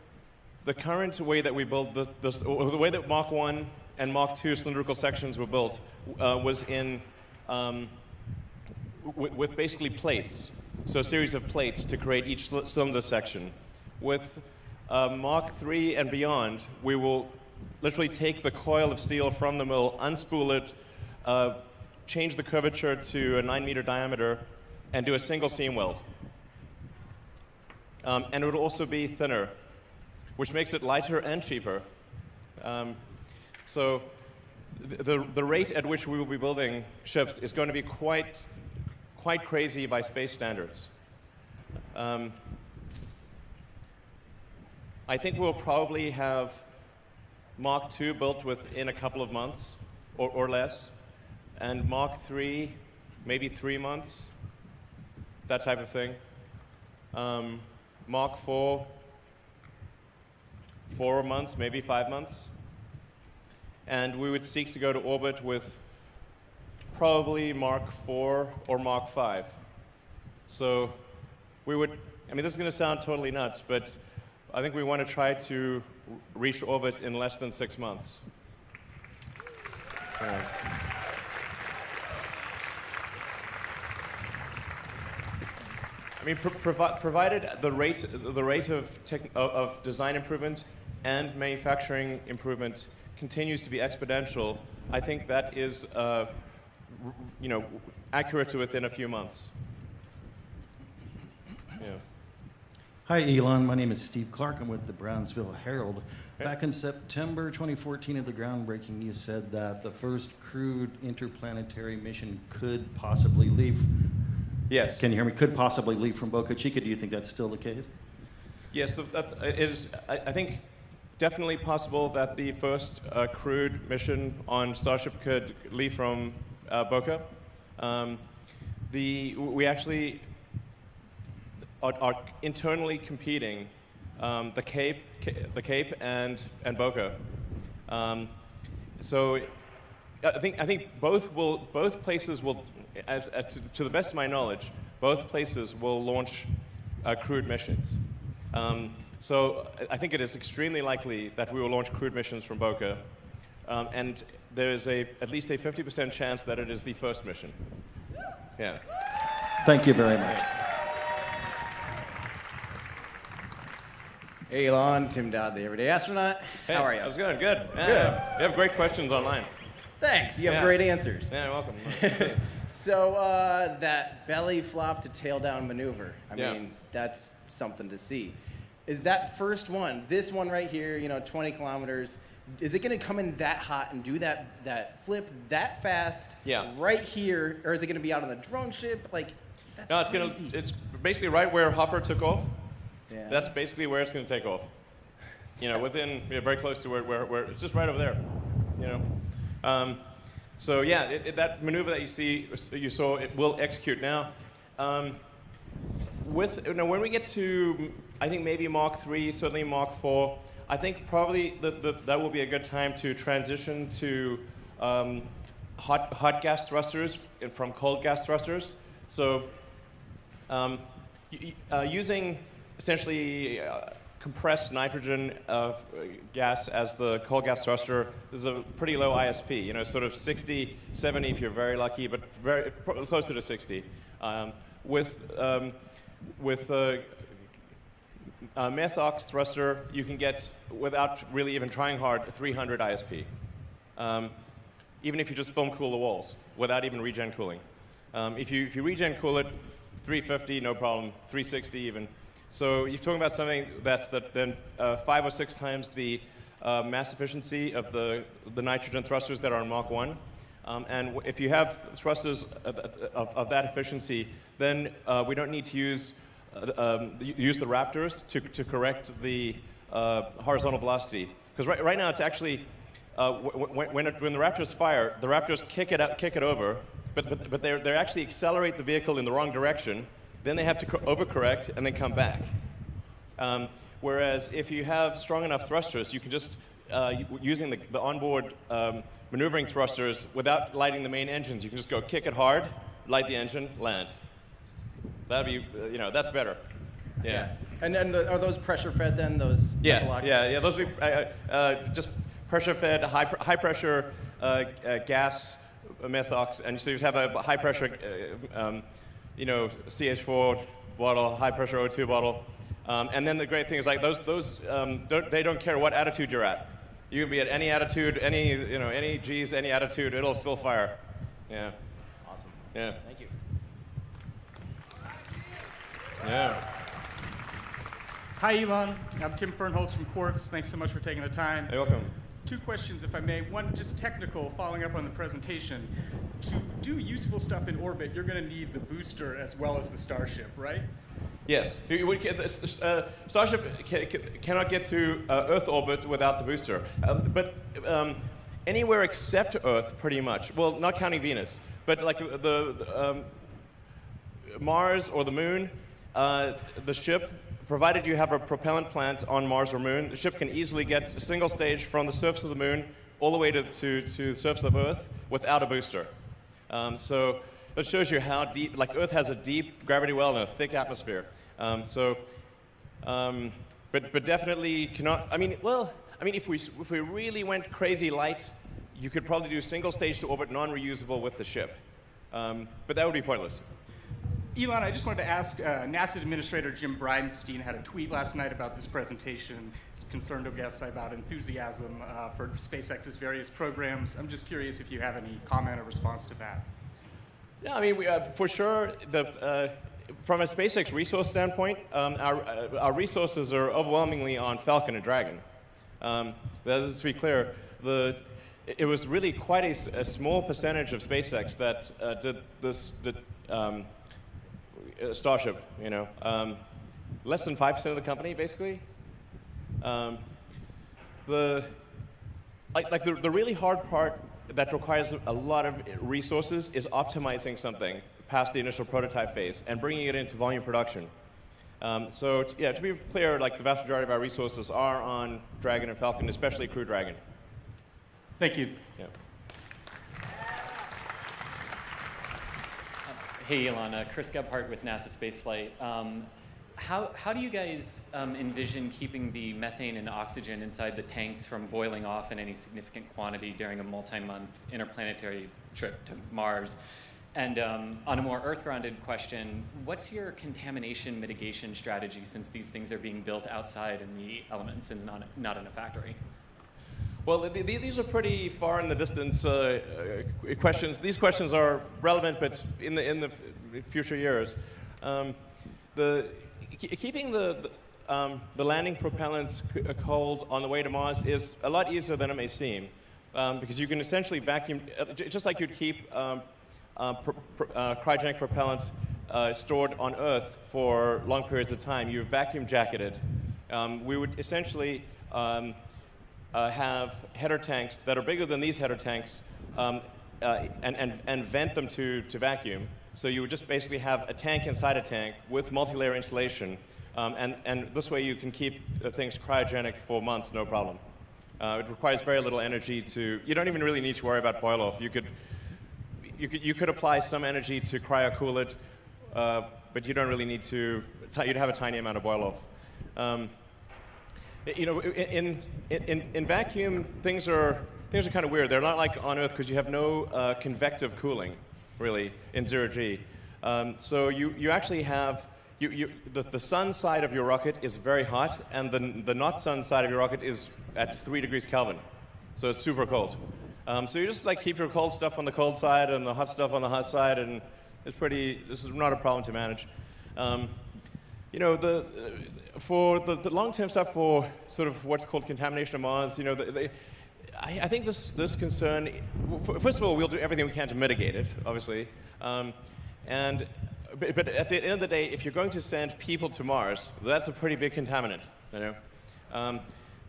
the current way that we build or the way that Mark I and Mark II cylindrical sections were built was in with basically plates. So a series of plates to create each cylinder section. With Mark III and beyond, we will literally take the coil of steel from the mill, unspool it, change the curvature to a 9-meter diameter, and do a single seam weld. And it would also be thinner, which makes it lighter and cheaper. So the rate at which we will be building ships is going to be quite crazy by space standards. I think we'll probably have Mark II built within a couple of months or less, and Mark III maybe 3 months, that type of thing. Mark IV, 4 months, maybe 5 months. And we would seek to go to orbit with probably Mark IV or Mark V. So we would, I mean, this is going to sound totally nuts, but I think we want to try to reach orbit in less than 6 months. I mean, provided the rate of design improvement and manufacturing improvement continues to be exponential, I think that is, you know, accurate to within a few months. Yeah. Hi, Elon. My name is Steve Clark. I'm with the Brownsville Herald. Back in September 2014 at the groundbreaking, you said that the first crewed interplanetary mission could possibly leave Yes. Can you hear me? Could possibly leave from Boca Chica. Do you think that's still the case? Yes, it is. I think definitely possible that the first crewed mission on Starship could leave from Boca. We actually are internally competing the Cape and Boca. So I think both places will, to the best of my knowledge, both places will launch crewed missions. So I think it is extremely likely that we will launch crewed missions from Boca, and there is at least a 50% chance that it is the first mission. Yeah. Thank you very much. Hey Elon, Tim Dodd, the Everyday Astronaut. Hey, How are you? How's it going? Good. Yeah, Good. You have great questions online. Thanks. You have Yeah. great answers. Yeah, you're welcome. So that belly flop to tail down maneuver, I Yeah. mean, that's something to see. Is that first one, this one right here, 20 kilometers, is it going to come in that hot and do that flip that fast Yeah. right here, or is it going to be out on the drone ship? Like, that's No, crazy. it's basically right where Hopper took off. Yeah. That's basically where it's going to take off. Very close to where it's just right over there. So yeah, that maneuver that you saw, it will execute now. When we get to, I think maybe Mark 3, certainly Mark 4, I think probably that will be a good time to transition to hot gas thrusters from cold gas thrusters. So using essentially compressed nitrogen gas as the cold gas thruster is a pretty low ISP, sort of 60, 70 if you're very lucky, but closer to 60. With methox thruster, you can get, without really even trying hard, 300 ISP. Even if you just foam cool the walls, without even regen cooling. If you regen cool it, 350, no problem, 360 even. So you're talking about something that's then 5 or 6 times the mass efficiency of the nitrogen thrusters that are on Mach 1. And if you have thrusters of that efficiency, then we don't need to use the Raptors to correct the horizontal velocity. Because right now it's actually, when the Raptors fire, the Raptors kick it over, but they actually accelerate the vehicle in the wrong direction. Then they have to overcorrect and then come back. Whereas if you have strong enough thrusters, you can just, using the onboard maneuvering thrusters without lighting the main engines, you can just go kick it hard, light the engine, land. That'd be, that's better. Yeah. And then are those pressure fed then, those methylox? Yeah. Those would be just pressure fed, high pressure gas methox, and so you'd have a high pressure CH4 bottle, high pressure O2 bottle, and then the great thing is like those they don't care what attitude you're at. You can be at any attitude, any G's, any attitude, it'll still fire. Yeah. Awesome. Yeah. Thank you. Yeah. Hi, Elon. I'm Tim Fernholz from Quartz. Thanks so much for taking the time. You're welcome. 2 questions, if I may. One, just technical, following up on the presentation. To do useful stuff in orbit, you're going to need the booster as well as the Starship, right? Yes. Starship cannot get to Earth orbit without the booster. But anywhere except Earth, pretty much. Well, not counting Venus. But like the Mars or the Moon, the ship, provided you have a propellant plant on Mars or Moon, the ship can easily get a single stage from the surface of the Moon all the way to the surface of Earth without a booster. So that shows you how deep, like Earth has a deep gravity well and a thick atmosphere. But definitely cannot, if we really went crazy light, you could probably do single stage to orbit non-reusable with the ship. But that would be pointless. Elon, I just wanted to ask, NASA Administrator Jim Bridenstine had a tweet last night about this presentation. He's concerned, I guess, about enthusiasm for SpaceX's various programs. I'm just curious if you have any comment or response to that. Yeah, for sure, from a SpaceX resource standpoint, our resources are overwhelmingly on Falcon and Dragon. That is to be clear. It was really quite a small percentage of SpaceX that did Starship, you know. Less than 5% of the company, basically. The really hard part that requires a lot of resources is optimizing something past the initial prototype phase and bringing it into volume production. So to be clear, like the vast majority of our resources are on Dragon and Falcon, especially Crew Dragon. Thank you. Yeah. Hey, Elon. Chris Gebhardt with NASA Spaceflight. How do you guys envision keeping the methane and oxygen inside the tanks from boiling off in any significant quantity during a multi-month interplanetary trip to Mars? And on a more Earth-grounded question, what's your contamination mitigation strategy since these things are being built outside in the elements and not in a factory? Well, these are pretty far in the distance questions. These questions are relevant, but in the future years. Keeping the landing propellant cold on the way to Mars is a lot easier than it may seem, because you can essentially vacuum, just like you'd keep cryogenic propellant stored on Earth for long periods of time. You vacuum jacket it. We would essentially have header tanks that are bigger than these header tanks and vent them to vacuum. So you would just basically have a tank inside a tank with multi-layer insulation, and this way you can keep things cryogenic for months, no problem. It requires very little energy to, you don't even really need to worry about boil-off. You could apply some energy to cryo-cool it, but you don't really need to, you'd have a tiny amount of boil-off. You know, in vacuum, things are kind of weird. They're not like on Earth because you have no convective cooling, really, in zero G. So you actually have, the sun side of your rocket is very hot, and the not sun side of your rocket is at 3 degrees Kelvin. So it's super cold. So you just like keep your cold stuff on the cold side and the hot stuff on the hot side, and this is not a problem to manage. You know, for the long-term stuff for sort of what's called contamination of Mars, you know, I think this concern, first of all, we'll do everything we can to mitigate it, obviously. But at the end of the day, if you're going to send people to Mars, that's a pretty big contaminant, you know.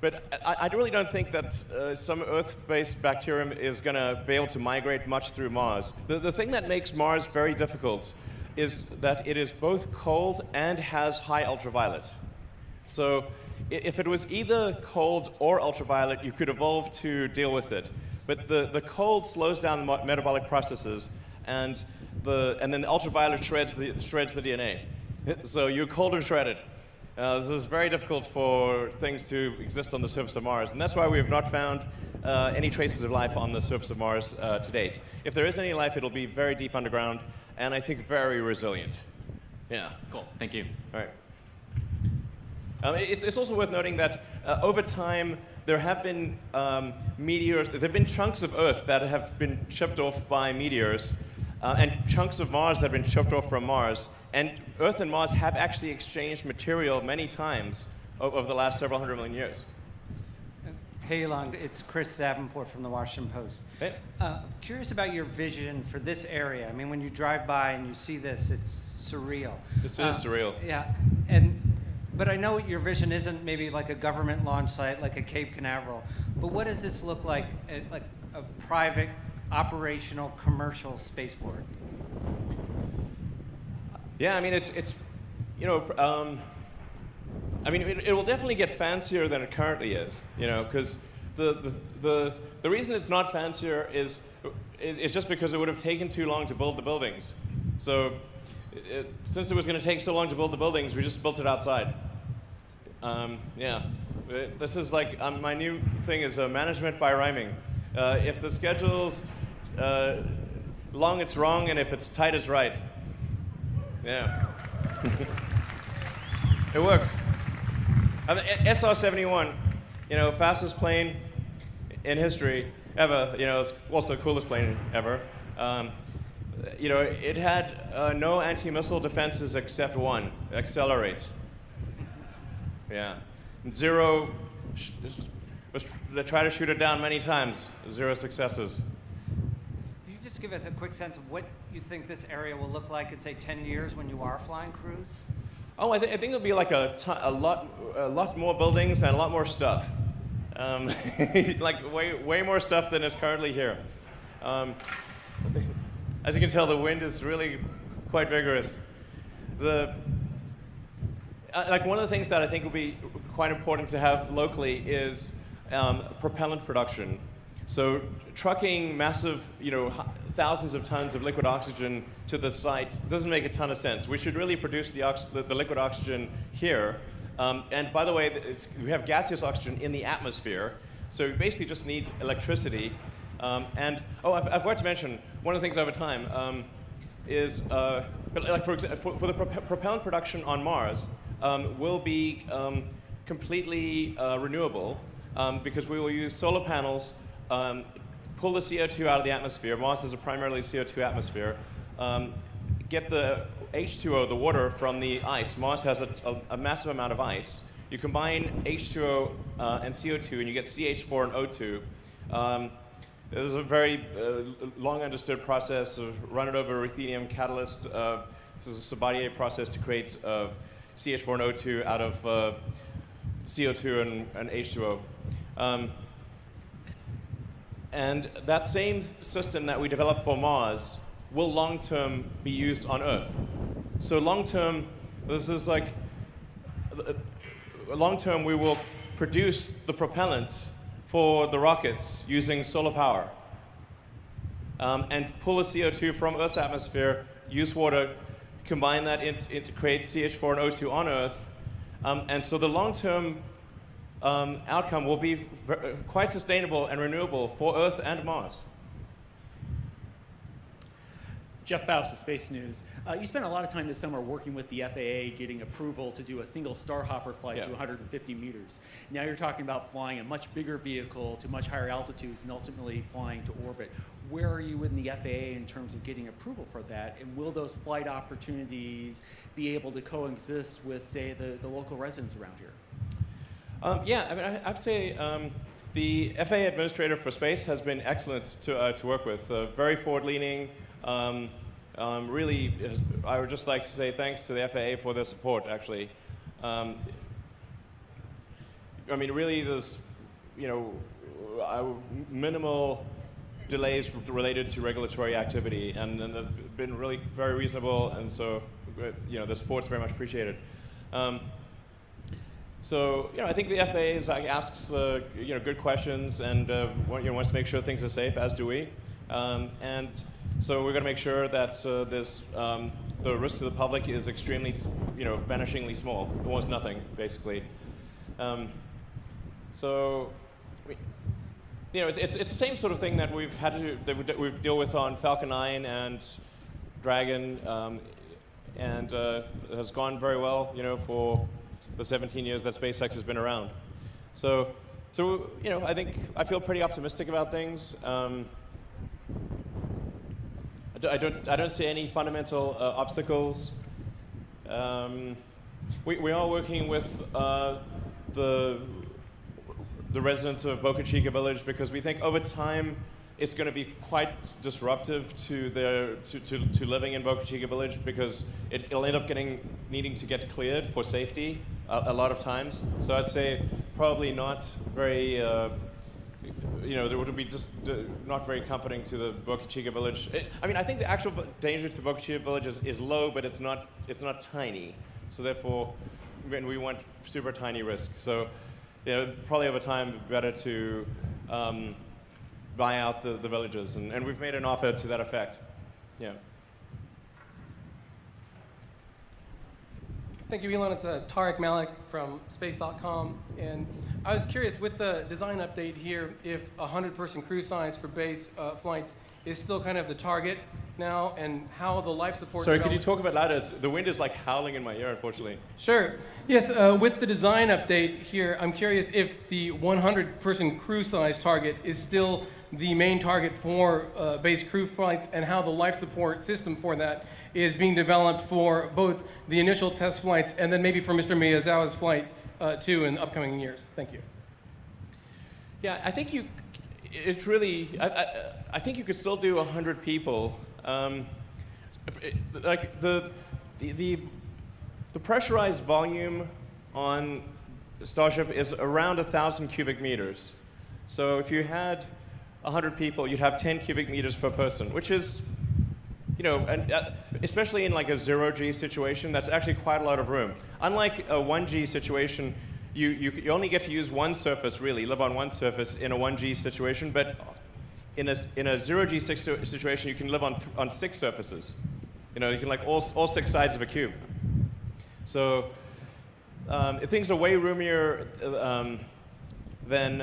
But I really don't think that some Earth-based bacterium is going to be able to migrate much through Mars. The thing that makes Mars very difficult is that it is both cold and has high ultraviolet. So if it was either cold or ultraviolet, you could evolve to deal with it. But the cold slows down the metabolic processes, and then the ultraviolet shreds the DNA. So you're cold and shredded. This is very difficult for things to exist on the surface of Mars, and that's why we have not found any traces of life on the surface of Mars to date. If there is any life, it'll be very deep underground, and I think very resilient. Yeah. Cool. Thank you. All right. It's also worth noting that over time, there have been meteors, there have been chunks of Earth that have been chipped off by meteors, and chunks of Mars that have been chipped off from Mars. And Earth and Mars have actually exchanged material many times over the last several hundred million years. Hey, Elon, it's Chris Davenport from the Washington Post. Hey. Curious about your vision for this area. I mean, when you drive by and you see this, it's surreal. This is surreal. Yeah, but I know your vision isn't maybe like a government launch site, like a Cape Canaveral. But what does this look like a private, operational, commercial spaceport? Yeah, I mean, it's you know, I mean, it will definitely get fancier than it currently is, you know, because the reason it's not fancier is just because it would have taken too long to build the buildings. So since it was going to take so long to build the buildings, we just built it outside. Yeah, this is like my new thing is management by rhyming. If the schedule's long, it's wrong, and if it's tight, it's right. Yeah. It works. SR-71, you know, fastest plane in history ever. You know, it's also the coolest plane ever. You know, it had no anti-missile defenses except one: accelerate. Yeah. Zero. They tried to shoot it down many times. 0 successes. give us a quick sense of what you think this area will look like in, say, 10 years when you are flying crews? Oh, I think it'll be like a lot more buildings and a lot more stuff. Like way more stuff than is currently here. As you can tell, the wind is really quite vigorous. Like one of the things that I think will be quite important to have locally is propellant production. So trucking massive, thousands of tons of liquid oxygen to the site doesn't make a ton of sense. We should really produce the liquid oxygen here. And by the way, we have gaseous oxygen in the atmosphere, so we basically just need electricity. I forgot to mention, one of the things over time is, like for the propellant production on Mars will be completely renewable because we will use solar panels, pull the CO2 out of the atmosphere. Mars has a primarily CO2 atmosphere. Get the H2O, the water, from the ice. Mars has a massive amount of ice. You combine H2O and CO2, and you get CH4 and O2. There's a very long understood process of run-it-over ruthenium catalyst. This is a Sabatier process to create CH4 and O2 out of CO2 and H2O. And that same system that we developed for Mars will long-term be used on Earth. So long-term, this is like, long-term we will produce the propellant for the rockets using solar power. And pull the CO2 from Earth's atmosphere, use water, combine that to create CH4 and O2 on Earth. And so the long-term outcome will be quite sustainable and renewable for Earth and Mars. Jeff Faust of Space News. You spent a lot of time this summer working with the FAA getting approval to do a single Starhopper flight to 150 meters. Now you're talking about flying a much bigger vehicle to much higher altitudes and ultimately flying to orbit. Where are you in the FAA in terms of getting approval for that? And will those flight opportunities be able to coexist with, say, the local residents around here? Yeah, I mean, I'd say the FAA Administrator for Space has been excellent to work with. Very forward-leaning. Really, I would just like to say thanks to the FAA for their support, actually. I mean, really, there's, minimal delays related to regulatory activity, and they've been really very reasonable, and so, the support's very much appreciated. So, I think the FAA asks, good questions and wants to make sure things are safe, as do we. And so we're going to make sure that the risk to the public is extremely, vanishingly small, almost nothing, basically. It's the same sort of thing that we deal with on Falcon 9 and Dragon, and has gone very well, for the 17 years that SpaceX has been around. So I feel pretty optimistic about things. I don't see any fundamental obstacles. We are working with the residents of Boca Chica Village because we think over time it's going to be quite disruptive to living in Boca Chica Village because it'll end up needing to get cleared for safety a lot of times. So I'd say probably not very. There would be just not very comforting to the Boca Chica Village. I think the actual danger to Boca Chica Village is low, but it's not tiny. So therefore, we want super tiny risk. So, probably over time, better to buy out the villages, and we've made an offer to that effect. Yeah. Thank you, Elon. It's Tarek Malik from Space.com. And I was curious, with the design update here, if 100-person crew size for base flights is still kind of the target now, and how the life support... Sorry, could you talk a bit louder? The wind is like howling in my ear, unfortunately. Sure. Yes, with the design update here, I'm curious if the 100-person crew size target is still the main target for base crew flights, and how the life support system for that is being developed for both the initial test flights and then maybe for Mr. Miyazawa's flight too in upcoming years. Thank you. Yeah, I think It's really, I think you could still do 100 people. Like the pressurized volume on Starship is around 1,000 cubic meters. So if you had 100 people, you'd have 10 cubic meters per person, which is, and, especially in like a 0G situation, that's actually quite a lot of room. Unlike a 1G situation, you only get to use one surface, really, live on one surface in a 1G situation, but in a 0G situation, you can live on 6 surfaces. You can like all 6 sides of a cube. So things are way roomier than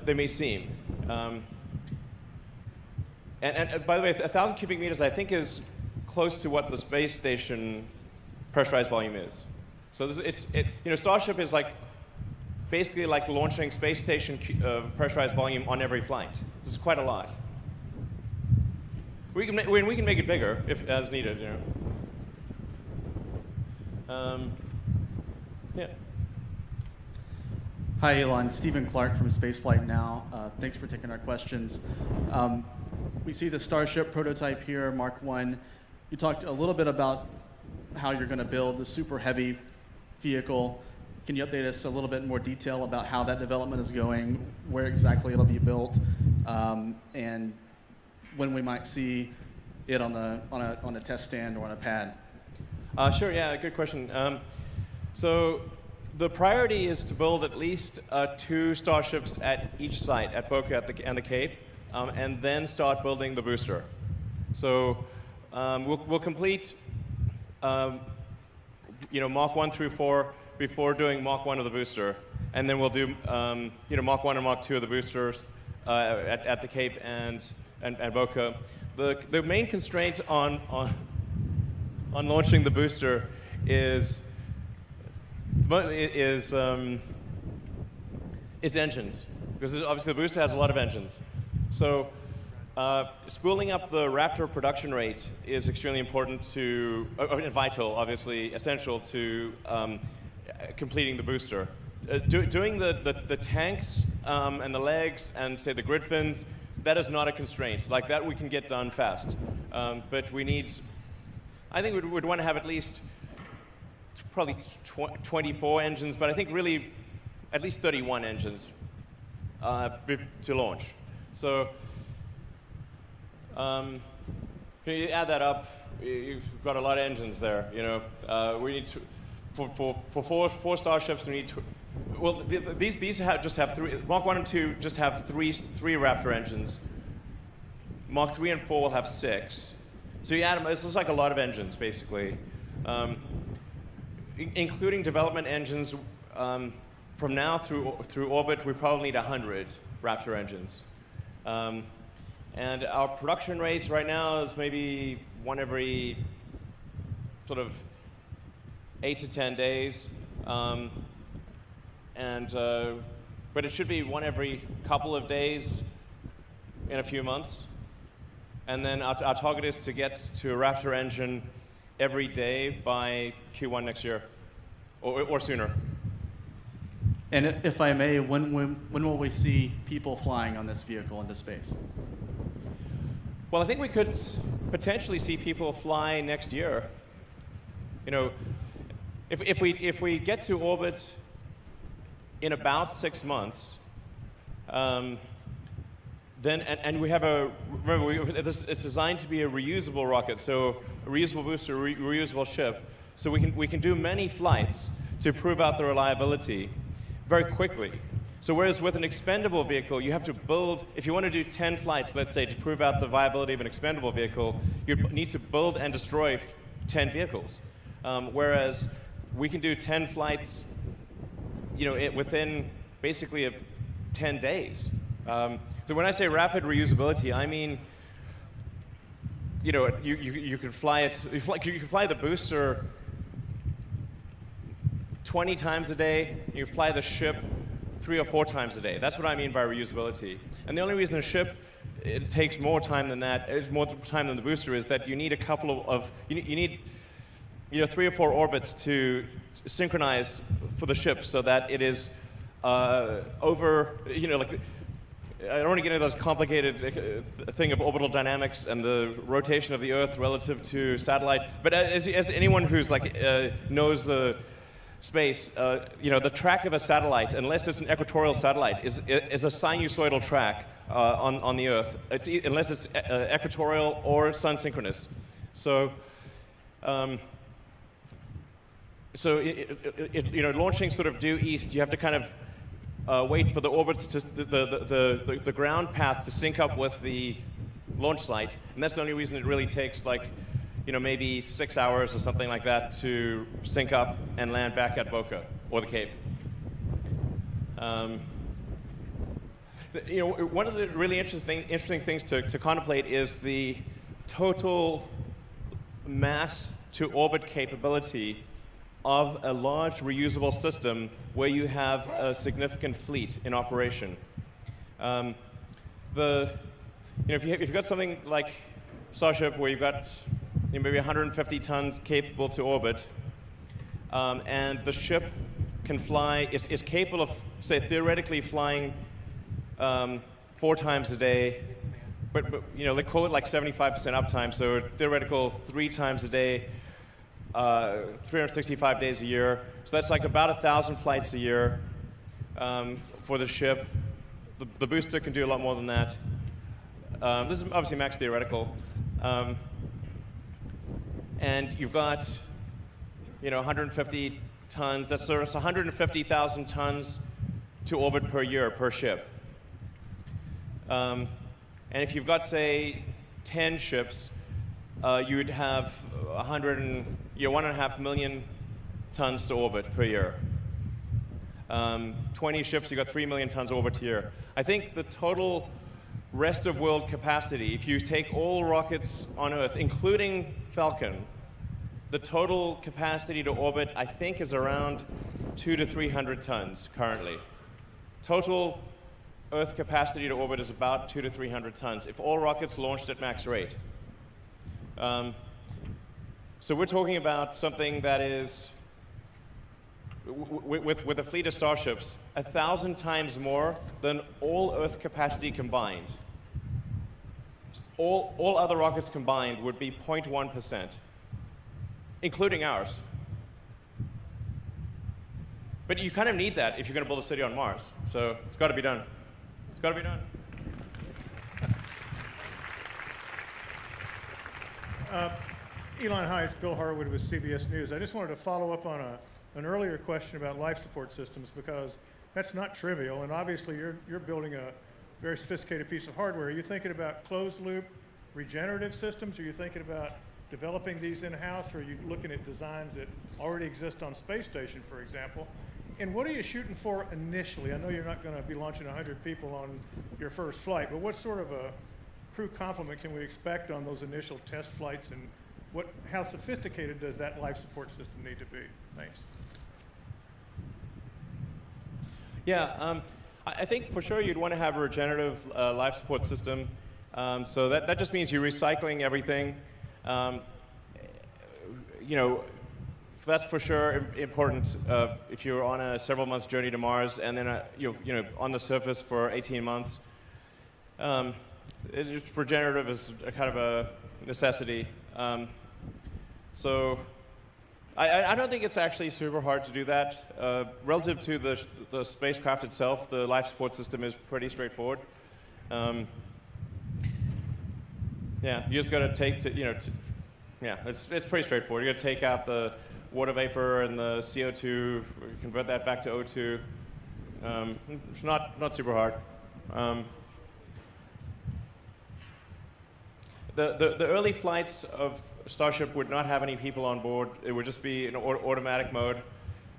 they may seem. And by the way, 1,000 cubic meters, I think, is close to what the space station pressurized volume is. So Starship is like basically like launching space station pressurized volume on every flight. This is quite a lot. We can make it bigger if as needed. Yeah. Hi, Elon. Stephen Clark from Spaceflight Now. Thanks for taking our questions. We see the Starship prototype here, Mark 1. You talked a little bit about how you're going to build the super heavy vehicle. Can you update us a little bit more detail about how that development is going, where exactly it'll be built, and when we might see it on a test stand or on a pad? Sure. Yeah. Good question. So the priority is to build at least 2 Starships at each site, at Boca and the Cape, and then start building the booster. So we'll complete Mach 1 through 4 before doing Mach 1 of the booster, and then we'll do Mach 1 and Mach 2 of the boosters at the Cape and Boca. The main constraint on launching the booster is engines, because obviously the booster has a lot of engines. So spooling up the Raptor production rate is extremely important to, vital, obviously, essential to completing the booster. Doing the tanks and the legs and, say, the grid fins, that is not a constraint. Like that we can get done fast. But we need, I think we'd want to have at least probably 24 engines, but I think really at least 31 engines to launch. So you add that up, you've got a lot of engines there. We need for 4 Starships, we need these just have 3. Mach 1 and 2 just have three Raptor engines. Mach 3 and 4 will have 6. So you add them. This looks like a lot of engines, basically, including development engines. From now through orbit, we probably need 100 Raptor engines. And our production rates right now is maybe one every sort of 8 to 10 days. But it should be one every couple of days in a few months. And then our target is to get to a Raptor engine every day by Q1 next year, or sooner. And if I may, when will we see people flying on this vehicle into space? Well, I think we could potentially see people fly next year. If we get to orbit in about 6 months, then we have it's designed to be a reusable rocket, so a reusable booster, reusable ship, so we can do many flights to prove out the reliability very quickly. So whereas with an expendable vehicle, you have to build, if you want to do 10 flights, let's say, to prove out the viability of an expendable vehicle, you need to build and destroy 10 vehicles. Whereas we can do 10 flights within basically 10 days. So when I say rapid reusability, I mean, you could fly it. You could fly the booster 20 times a day. You fly the ship 3 or 4 times a day. That's what I mean by reusability. And the only reason the ship it takes more time than that, it's more time than the booster, is that you need a couple of you need 3 or 4 orbits to synchronize for the ship so that it is I don't want to get into those complicated thing of orbital dynamics and the rotation of the Earth relative to satellite. But as anyone who's like knows the space, you know, the track of a satellite, unless it's an equatorial satellite, is a sinusoidal track on the Earth. Unless it's equatorial or sun synchronous. So. You know, launching sort of due east, you have to kind of wait for the orbits to the ground path to sync up with the launch site, and that's the only reason it really takes like, you know, maybe 6 hours or something like that to sync up and land back at Boca or the Cape. You know, one of the really interesting things to contemplate is the total mass to orbit capability of a large reusable system where you have a significant fleet in operation. You know, if you've got something like Starship where you've got, you know, maybe 150 tons capable to orbit, and the ship can fly, is capable of, say, theoretically flying 4 times a day, but you know, they call it like 75% uptime, so theoretical 3 times a day, 365 days a year. So that's like about 1,000 flights a year for the ship. The booster can do a lot more than that. This is obviously max theoretical. And you've got, you know, 150 tons. That's 150,000 tons to orbit per year per ship. And if you've got, say, 10 ships, you would have 1.5 million tons to orbit per year. 20 ships, you got 3 million tons orbit a year. I think the total rest of world capacity, if you take all rockets on Earth, including Falcon, the total capacity to orbit, I think, is around 200 to 300 tons currently. Total Earth capacity to orbit is about 200 to 300 tons if all rockets launched at max rate. So we're talking about something that is, with a fleet of Starships, 1,000 times more than all Earth capacity combined. All other rockets combined would be 0.1%, including ours. But you kind of need that if you're going to build a city on Mars. So it's got to be done. It's got to be done. Elon, hi, it's Bill Harwood with CBS News. I just wanted to follow up on an earlier question about life support systems, because that's not trivial, and obviously you're building a very sophisticated piece of hardware. Are you thinking about closed loop regenerative systems? Are you thinking about developing these in-house, or are you looking at designs that already exist on space station, for example? And what are you shooting for initially? I know you're not going to be launching 100 people on your first flight, but what sort of a crew complement can we expect on those initial test flights, and how sophisticated does that life support system need to be? Thanks. Yeah, I think for sure you'd want to have a regenerative life support system. So that just means you're recycling everything. You know, that's for sure important if you're on a several months journey to Mars and then you know on the surface for 18 months. Regenerative is a kind of a necessity. So I don't think it's actually super hard to do that. Relative to the spacecraft itself, the life support system is pretty straightforward. Yeah, you just got to yeah, it's pretty straightforward. You got to take out the water vapor and the CO2, convert that back to O2. It's not super hard. The early flights of Starship would not have any people on board. It would just be in automatic mode.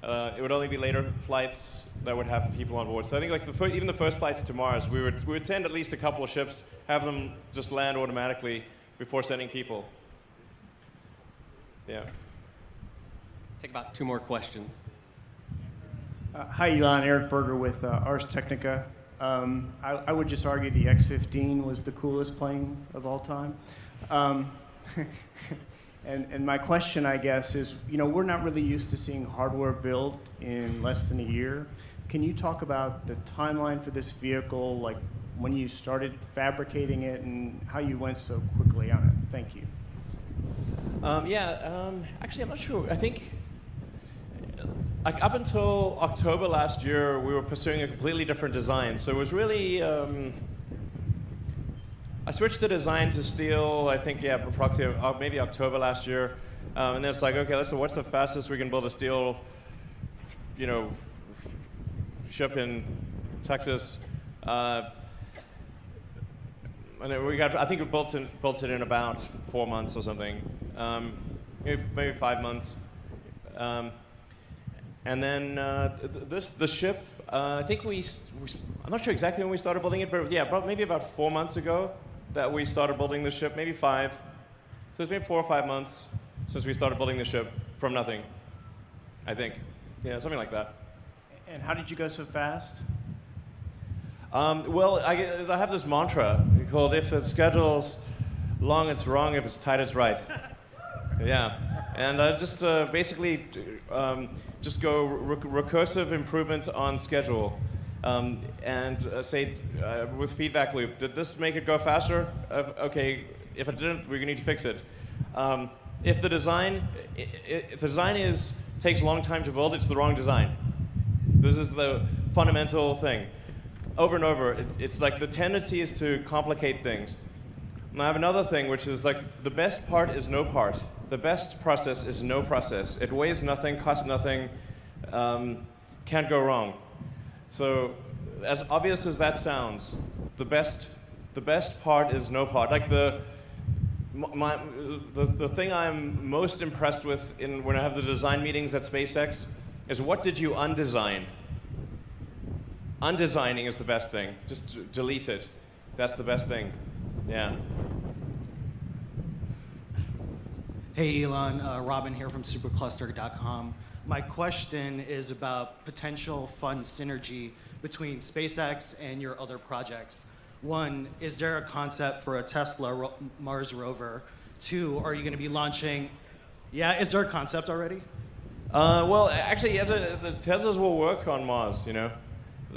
It would only be later flights that would have people on board. So I think like even the first flights to Mars, we would send at least a couple of ships, have them just land automatically before sending people. Yeah. Take about 2 more questions. Hi, Elon. Eric Berger with Ars Technica. I would just argue the X-15 was the coolest plane of all time. And my question, I guess, is, you know, we're not really used to seeing hardware built in less than a year. Can you talk about the timeline for this vehicle? Like, when you started fabricating it and how you went so quickly on it. Thank you. Actually, I'm not sure. I think like up until October last year, we were pursuing a completely different design. So it was really, I switched the design to steel, I think, approximately maybe October last year. And then it's like, okay, so what's the fastest we can build a steel, ship in Texas? And then I think we built it in about 4 months or something, maybe 5 months. And then the ship, I think I'm not sure exactly when we started building it, but maybe about 4 months ago that we started building the ship, maybe 5. So it's been 4 or 5 months since we started building the ship from nothing, I think. Yeah, something like that. And how did you go so fast? Well, I have this mantra called if the schedule's long, it's wrong. If it's tight, it's right. Yeah. And just basically just go recursive improvement on schedule. And say with feedback loop, did this make it go faster? Okay, if it didn't, we're going to need to fix it. If the design takes a long time to build, it's the wrong design. This is the fundamental thing. Over and over, it's like the tendency is to complicate things. And I have another thing, which is like the best part is no part. The best process is no process. It weighs nothing, costs nothing, can't go wrong. So, as obvious as that sounds, the best part is no part. Like the thing I'm most impressed with when I have the design meetings at SpaceX is what did you undesign? Undesigning is the best thing. Just delete it. That's the best thing. Yeah. Hey Elon, Robin here from supercluster.com. My question is about potential fund synergy between SpaceX and your other projects. 1, is there a concept for a Tesla Mars rover? 2, are you going to be launching? Yeah, is there a concept already? Well, actually, the Teslas will work on Mars.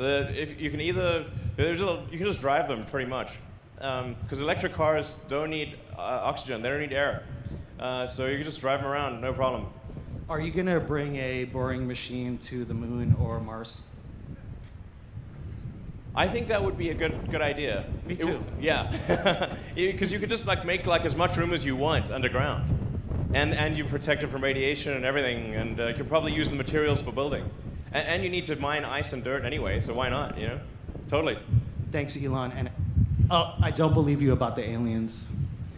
If you can you can just drive them pretty much, because electric cars don't need oxygen; they don't need air. So you can just drive them around, no problem. Are you going to bring a boring machine to the moon or Mars? I think that would be a good idea. Me too. Yeah, because you could just make as much room as you want underground, and you protect it from radiation and everything, and you can probably use the materials for building, and you need to mine ice and dirt anyway, so why not? Totally. Thanks, Elon. And I don't believe you about the aliens.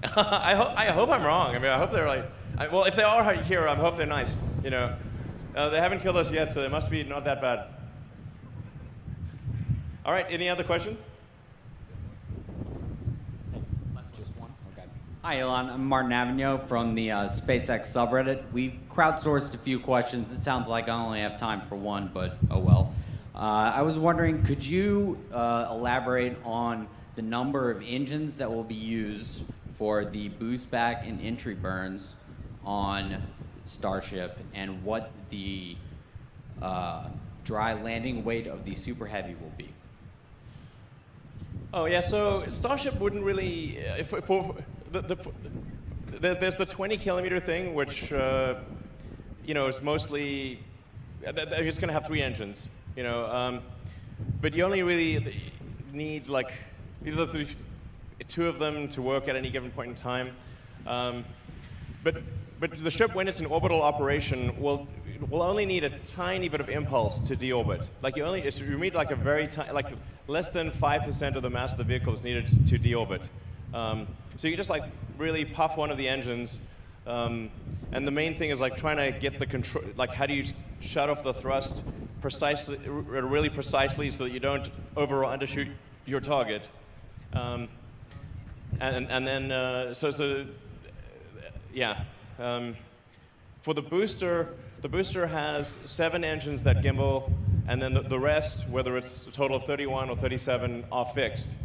I hope I'm wrong. I mean, I hope they're well, if they are here, I hope they're nice. They haven't killed us yet, so they must be not that bad. All right, any other questions? Just one. Okay. Hi, Elon. I'm Martin Avignon from the SpaceX subreddit. We've crowdsourced a few questions. It sounds like I only have time for one, but oh well. I was wondering, could you elaborate on the number of engines that will be used for the boost back and entry burns on Starship, and what the dry landing weight of the Super Heavy will be? Oh yeah, so Starship wouldn't really. There's the 20-kilometer thing, which is mostly. It's going to have 3 engines, but you only really need either 2 of them to work at any given point in time. But the ship, when it's in orbital operation, will only need a tiny bit of impulse to deorbit. You need a very tiny, less than 5% of the mass of the vehicle is needed to deorbit. So you just really puff one of the engines, and the main thing is trying to get the control. How do you shut off the thrust really precisely, so that you don't over or undershoot your target. And then for the booster has 7 engines that gimbal, and then the rest, whether it's a total of 31 or 37, are fixed.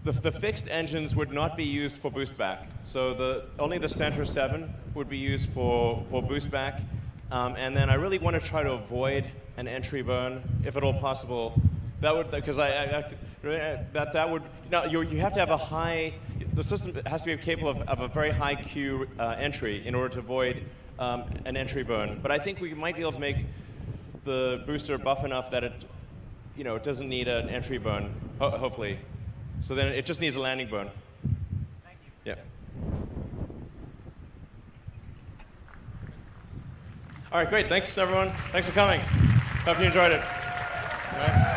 The fixed engines would not be used for boost back. So only the center 7 would be used for boost back. And then I really want to try to avoid an entry burn, if at all possible, That would, because that would, no, you have to have a high, the system has to be capable of a very high Q entry in order to avoid an entry burn. But I think we might be able to make the booster buff enough that it, it doesn't need an entry burn, hopefully. So then it just needs a landing burn. Thank you. Yeah. All right, great. Thanks, everyone. Thanks for coming. Hope you enjoyed it. All right.